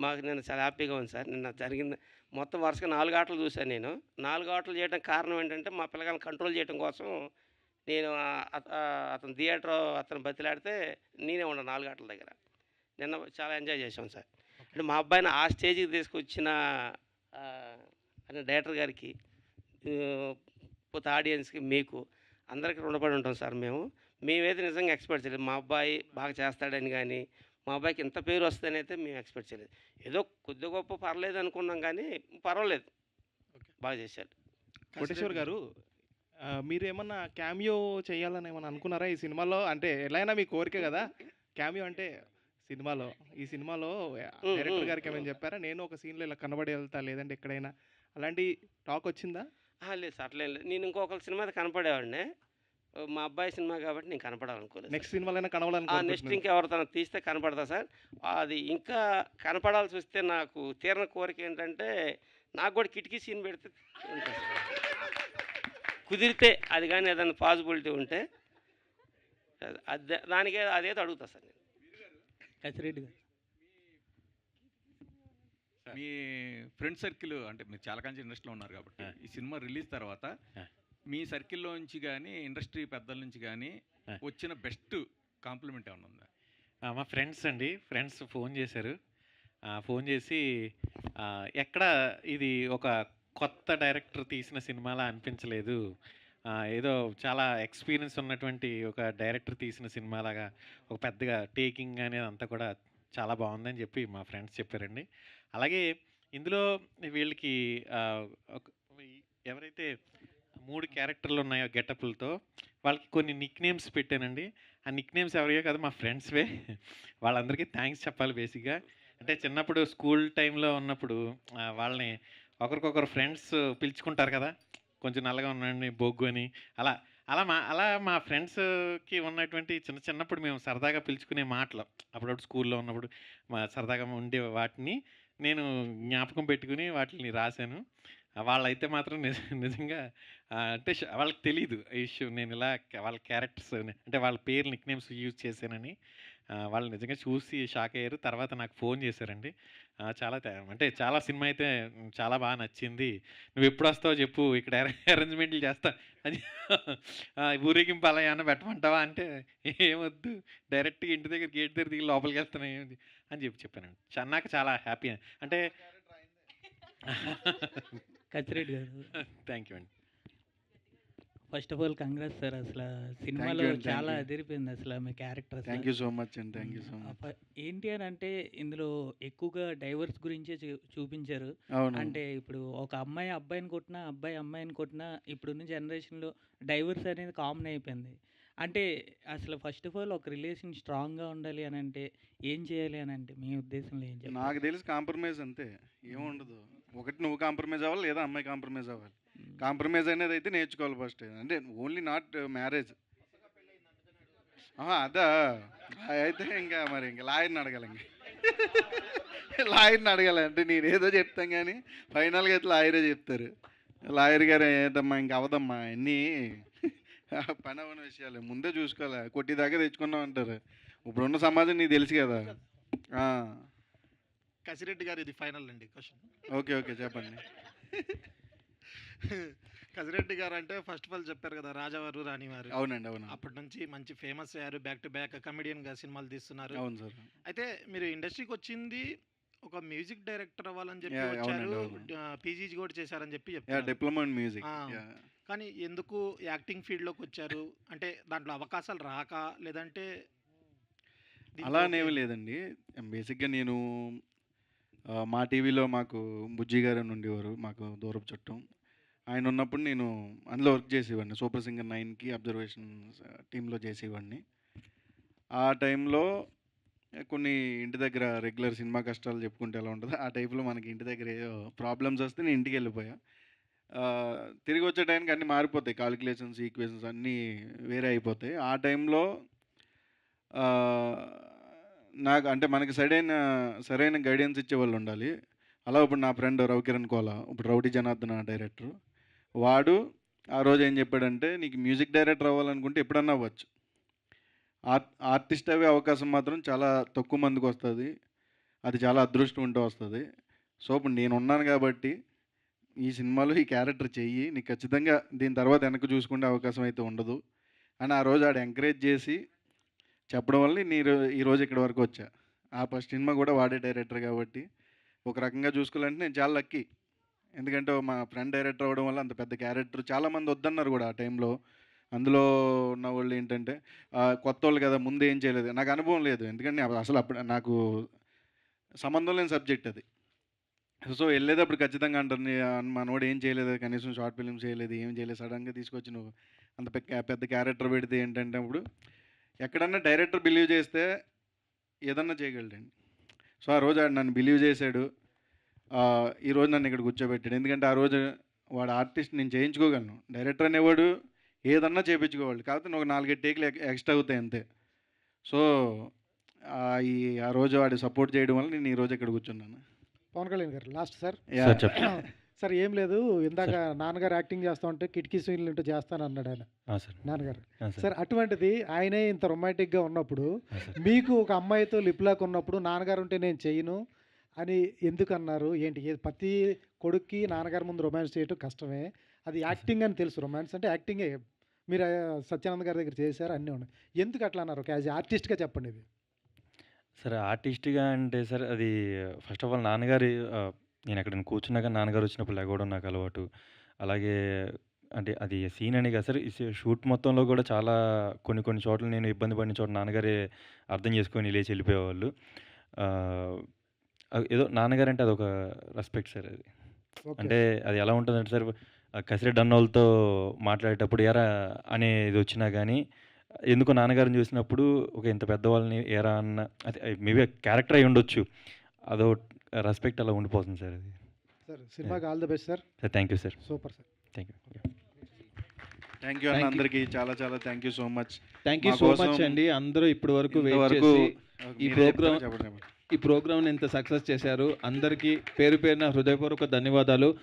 మాకు నేను చాలా హ్యాపీగా ఉంది సార్. నిన్న జరిగింది మొత్తం వరుసగా 4 ఆటలు చూశాను నేను. 4 ఆటలు చేయడానికి కారణం ఏంటంటే మా పిల్లగాళ్ళని కంట్రోల్ చేయడం కోసం నేను అతను థియేటర్ అతను బతిలాడితే నేనే ఉన్నాను 4 ఆటల దగ్గర. నిన్న చాలా ఎంజాయ్ చేసాం సార్. అంటే మా అబ్బాయిని ఆ స్టేజ్కి తీసుకొచ్చిన డైరెక్టర్ గారికి, పోతే ఆడియన్స్కి, మీకు అందరికీ రుణపడి ఉంటాం సార్. మేమైతే నిజంగా ఎక్స్పెక్ట్ చేయలేదు మా అబ్బాయి బాగా చేస్తాడని, కానీ మా అబ్బాయికి ఇంత పేరు వస్తుందని అయితే మేము ఎక్స్పెక్ట్ చేయలేదు. ఏదో కొద్ది గొప్ప పర్లేదు అనుకున్నాం, కానీ పర్వాలేదు, బాగా చేశాడు. కోటేశ్వర్ గారు, మీరు ఏమన్నా క్యామియో చేయాలని ఏమన్నా అనుకున్నారా ఈ సినిమాలో? అంటే ఎలాగైనా మీ కోరిక కదా క్యామియో అంటే సినిమాలో. ఈ సినిమాలో డైరెక్టర్ గారికి ఏమైనా చెప్పారా, నేను ఒక సీన్లో ఇలా కనబడి వెళ్తా లేదంటే ఎక్కడైనా అలాంటి టాక్ వచ్చిందా? లేదు సార్, అట్లేం లేదు. నేను ఇంకొకరి సినిమా కనపడేవాడిని, మా అబ్బాయి సినిమా కాబట్టి నేను కనపడాలనుకోలేదు. నెక్స్ట్ సినిమాలైనా కనబడాలని నెక్స్ట్ ఇంకెవరితో తీస్తే కనపడతా సార్. అది ఇంకా కనపడాల్సి వస్తే నాకు తీరని కోరిక ఏంటంటే నాకు కూడా కిటికీ సీన్ పెడితే ఉంటుంది కుదిరితే, అది కానీ ఏదైనా పాసిబిలిటీ ఉంటే దానికే అదేదో అడుగుతా సార్ నేను. కసిరెడ్డి గారు, మీ ఫ్రెండ్ సర్కిల్ అంటే మీరు చాలా కాంచి ఇండస్ట్రీలో ఉన్నారు కాబట్టి ఈ సినిమా రిలీజ్ తర్వాత మీ సర్కిల్లో నుంచి కానీ ఇండస్ట్రీ పెద్దల నుంచి కానీ వచ్చిన బెస్ట్ కాంప్లిమెంట్ ఏమన్నా ఉందా? మా ఫ్రెండ్స్ ఫోన్ చేశారు. ఫోన్ చేసి ఎక్కడ ఇది ఒక కొత్త డైరెక్టర్ తీసిన సినిమాలా అనిపించలేదు, ఏదో చాలా ఎక్స్పీరియన్స్ ఉన్నటువంటి ఒక డైరెక్టర్ తీసిన సినిమాలాగా ఒక పెద్దగా టేకింగ్ అనేది అంతా కూడా చాలా బాగుందని చెప్పి మా ఫ్రెండ్స్ చెప్పారండి. అలాగే ఇందులో వీళ్ళకి ఎవరైతే 3 క్యారెక్టర్లు ఉన్నాయో గెటప్లతో వాళ్ళకి కొన్ని నిక్ నేమ్స్ పెట్టానండి. ఆ నిక్ నేమ్స్ ఎవరియో కదా మా ఫ్రెండ్స్వే. వాళ్ళందరికీ థ్యాంక్స్ చెప్పాలి బేసిక్గా. అంటే చిన్నప్పుడు స్కూల్ టైంలో ఉన్నప్పుడు వాళ్ళని ఒకరికొకరు ఫ్రెండ్స్ పిలుచుకుంటారు కదా, కొంచెం నల్లగా ఉండండి బొగ్గు అని. అలా అలా మా ఫ్రెండ్స్‌కి ఉన్నటువంటి చిన్నప్పుడు మేము సరదాగా పిలుచుకునే మాటలు. అప్పుడప్పుడు స్కూల్‌లో ఉన్నప్పుడు సరదాగా ఉండే వాటిని నేను జ్ఞాపకం పెట్టుకుని వాటిని రాశాను. వాళ్ళైతే మాత్రం నిజంగా అంటే వాళ్ళకి తెలీదు ఈ ఇష్యూ. నేను ఇలా వాళ్ళ క్యారెక్టర్స్ అంటే వాళ్ళ పేరు నిక్‌నేమ్స్ యూజ్ చేశానని. వాళ్ళు నిజంగా చూసి షాక్ అయ్యారు. తర్వాత నాకు ఫోన్ చేశారండి. అంటే చాలా సినిమా అయితే చాలా బాగా నచ్చింది. నువ్వెప్పుడొస్తావో చెప్పు, ఇక్కడ అరేంజ్‌మెంట్లు చేస్తా అని. ఊరేగింపు అలా ఏమన్నా పెట్టమంటావా అంటే, ఏమొద్దు, డైరెక్ట్‌గా ఇంటి దగ్గర గేట్ దగ్గర దిగి లోపలికెళ్తాను అని చెప్పానండి. నాకు చాలా హ్యాపీ. అంటే కచ్చిరెడ్డి గారు, థ్యాంక్ యూ అండి. First of all congrats sir. అసలు సినిమాలో you అండి, చాలా thank you. అదిరిపోయింది అసలు మీ character. Thank you so much అండి, థ్యాంక్ యూ సో మచ్. ఏంటి అని అంటే ఇందులో ఎక్కువగా డైవర్స్ గురించే చూపించారు. అవును. అంటే ఇప్పుడు ఒక అమ్మాయి అబ్బాయిని కొట్టినా, అబ్బాయి అమ్మాయిని కొట్టినా ఇప్పుడున్న జనరేషన్లో డైవర్స్ అనేది కామన్ అయిపోయింది. అంటే అసలు ఫస్ట్ ఆఫ్ ఆల్ ఒక రిలేషన్ స్ట్రాంగ్గా ఉండాలి అని అంటే ఏం చేయాలి అని అంటే మీ ఉద్దేశంలో ఏం చెప్పాలి? నాకు తెలిసి కాంప్రమైజ్ అంతే, ఏముండదు. ఒకటి నువ్వు కాంప్రమైజ్ అవ్వాలి, లేదా అమ్మాయి కాంప్రమైజ్ అవ్వాలి. కాంప్రమైజ్ అనేది అయితే నేర్చుకోవాలి ఫస్ట్. అంటే ఓన్లీ నాట్ మ్యారేజ్. అదా అయితే ఇంకా మరి ఇంకా లాయర్ని అడగాలి. లాయర్ని అడగాలి అంటే నేనేదో చెప్తాను కానీ ఫైనల్గా అయితే లాయరే చెప్తారు. లాయర్ గారు ఏంటమ్మా ఇంకా అవదమ్మా అన్నీ పని అవని విషయాలు ముందే చూసుకోవాలి, కొట్టిదాకా తెచ్చుకున్నాం అంటారు. ఇప్పుడున్న సమాజం నీకు తెలుసు కదా. కసిరెడ్డి గారు, ఇది ఫైనల్ అండి క్వశ్చన్. ఓకే ఓకే చెప్పండి. కసిరెడ్డి గారు అంటే ఫస్ట్ ఆఫ్ ఆల్ చెప్పారు కదా, రాజావారు రాణివారు. అవునండి, అవును. అప్పటి నుంచి మంచి ఫేమస్ అయ్యారు, బ్యాక్ టు బ్యాక్ కమెడియన్గా సినిమాలు తీస్తున్నారు. అవును సార్. అయితే మీరు ఇండస్ట్రీకి వచ్చింది ఒక మ్యూజిక్ డైరెక్టర్ అవ్వాలని చెప్పి Yeah, వచ్చారు, అవునండి, పీజీ కూడా చేశారని చెప్పి చెప్పారు. Diploma in music. కానీ ఎందుకు యాక్టింగ్ ఫీల్డ్లోకి వచ్చారు? అంటే దాంట్లో అవకాశాలు రాక, లేదంటే అలానేమి లేదండి. బేసిక్గా నేను మా టీవీలో మాకు బుజ్జి గారు అని ఉండేవారు, మాకు దూరపు చుట్టం. ఆయన ఉన్నప్పుడు నేను అందులో వర్క్ చేసేవాడిని. సూపర్ సింగర్ 9కి అబ్జర్వేషన్ టీంలో చేసేవాడిని. ఆ టైంలో కొన్ని ఇంటి దగ్గర రెగ్యులర్ సినిమా కష్టాలు చెప్పుకుంటే ఎలా ఉంటుందో ఆ టైప్లో మనకి ఇంటి దగ్గర ఏదో ప్రాబ్లమ్స్ వస్తే నేను ఇంటికి వెళ్ళిపోయా. తిరిగి వచ్చే టైంకి అన్నీ మారిపోతాయి, కాలిక్యులేషన్స్ ఈక్వేషన్స్ అన్నీ వేరే అయిపోతాయి. ఆ టైంలో నాకు అంటే మనకి సరైన గైడెన్స్ ఇచ్చేవాళ్ళు ఉండాలి. అలా ఇప్పుడు నా ఫ్రెండ్ రవికిరణ్ కోలా, ఇప్పుడు రౌడీ జనార్దన డైరెక్టర్, వాడు ఆ రోజు ఏం చెప్పాడంటే, నీకు మ్యూజిక్ డైరెక్టర్ అవ్వాలనుకుంటే ఎప్పుడన్నా అవ్వచ్చు, ఆర్టిస్ట్ అయ్యే అవకాశం మాత్రం చాలా తక్కువ మందికి వస్తుంది, అది చాలా అదృష్టం ఉంటే వస్తుంది. సో ఇప్పుడు నేను ఉన్నాను కాబట్టి ఈ సినిమాలో ఈ క్యారెక్టర్ చెయ్యి, నీకు ఖచ్చితంగా దీని తర్వాత వెనక్కి చూసుకునే అవకాశం అయితే ఉండదు అని ఆ రోజు ఆడు ఎంకరేజ్ చేసి చెప్పడం వల్ల నేను ఈరోజు ఇక్కడ వరకు వచ్చా. ఆ ఫస్ట్ సినిమా కూడా వాడే డైరెక్టర్ కాబట్టి ఒక రకంగా చూసుకోవాలంటే నేను చాలా లక్కీ. ఎందుకంటే మా ఫ్రెండ్ డైరెక్టర్ అవ్వడం వల్ల అంత పెద్ద క్యారెక్టర్ చాలామంది వద్దన్నారు కూడా ఆ టైంలో. అందులో ఉన్న వాళ్ళు ఏంటంటే కొత్త వాళ్ళు కదా, ముందు ఏం చేయలేదు, నాకు అనుభవం లేదు. ఎందుకంటే అసలు అప్పుడు నాకు సంబంధం లేని సబ్జెక్ట్ అది. సో వెళ్ళేటప్పుడు ఖచ్చితంగా అంటారు, మనోడు ఏం చేయలేదు, కనీసం షార్ట్ ఫిల్మ్స్ చేయలేదు, ఏం చేయలేదు, సడన్గా తీసుకొచ్చి నువ్వు అంత పెద్ద క్యారెక్టర్ పెడితే ఏంటంటే అప్పుడు ఎక్కడన్నా డైరెక్టర్ బిలీవ్ చేస్తే ఏదన్నా చేయగలడండి. సో ఆ రోజు ఆడు నన్ను బిలీవ్ చేశాడు, ఈరోజు నన్ను ఇక్కడ కూర్చోబెట్టాడు. ఎందుకంటే ఆ రోజు వాడు ఆర్టిస్ట్, నేను చేయించుకోగలను, డైరెక్టర్ అనేవాడు ఏదన్నా చేయించుకోవాలి, కాకపోతే ఒక 4-5 టేకులు ఎక్స్ట్రా అవుతాయి అంతే. సో ఆ రోజు వాడు సపోర్ట్ చేయడం వల్ల నేను ఈరోజు ఇక్కడ కూర్చున్నాను. పవన్ కళ్యాణ్ గారు లాస్ట్ సార్. సార్ ఏం లేదు, ఇందాక నాన్నగారు యాక్టింగ్ చేస్తా ఉంటే కిటికీ సీన్లు ఉంటే చేస్తాను అన్నాడు ఆయన, నాన్నగారు. సార్ అటువంటిది ఆయనే ఇంత రొమాంటిక్గా ఉన్నప్పుడు మీకు ఒక అమ్మాయితో లిప్లాక్ ఉన్నప్పుడు నాన్నగారు ఉంటే నేను చేయను అని ఎందుకు అన్నారు? ఏంటి, ప్రతి కొడుక్కి నాన్నగారి ముందు రొమాన్స్ చేయటం కష్టమే, అది యాక్టింగ్ అని తెలుసు, రొమాన్స్ అంటే యాక్టింగే. మీరు సత్యానంద్ గారి దగ్గర చేశారు, అన్నీ ఉన్నాయి, ఎందుకు అట్లా అన్నారు? ఒక యాజ్ ఆర్టిస్ట్గా చెప్పండి ఇది. సరే ఆర్టిస్ట్గా అంటే సార్ అది ఫస్ట్ ఆఫ్ ఆల్ నాన్నగారి నేను ఎక్కడైనా కూర్చున్నాక నాన్నగారు వచ్చినప్పుడు లేకపోవడం నాకు అలవాటు. అలాగే అంటే అది సీన్ అని కాదు సార్, ఈ షూట్ మొత్తంలో కూడా చాలా కొన్ని చోట్ల నేను ఇబ్బంది పడిన చోట నాన్నగారే అర్థం చేసుకొని లేచి వెళ్ళిపోయేవాళ్ళు. ఏదో నాన్నగారు అంటే అదొక రెస్పెక్ట్ సార్. అది అంటే అది ఎలా ఉంటుందంటే సార్, కసిరెడ్డి అన్నోళ్ళతో మాట్లాడేటప్పుడు ఎరా అనేది వచ్చినా కానీ ఎందుకో నాన్నగారిని చూసినప్పుడు ఒక ఇంత పెద్దవాళ్ళని ఎరా అన్న, అది మేబీ క్యారెక్టర్ అయి ఉండొచ్చు, అదో రెస్పెక్ట్ అలా ఉండిపోతుంది సార్. అది సార్ సినిమాకి all the best sir. Sir thank you sir. Super sir. Thank you. Thank you అన్న అందరికీ చాలా చాలా thank you so much. Thank you so much అండి. అందరూ ఇప్పటి వరకు వెయిట్ చేసి ఈ ప్రోగ్రామ్ ఇంత సక్సెస్ చేశారు. అందరికీ పేరు పేరున హృదయపూర్వక ధన్యవాదాలు.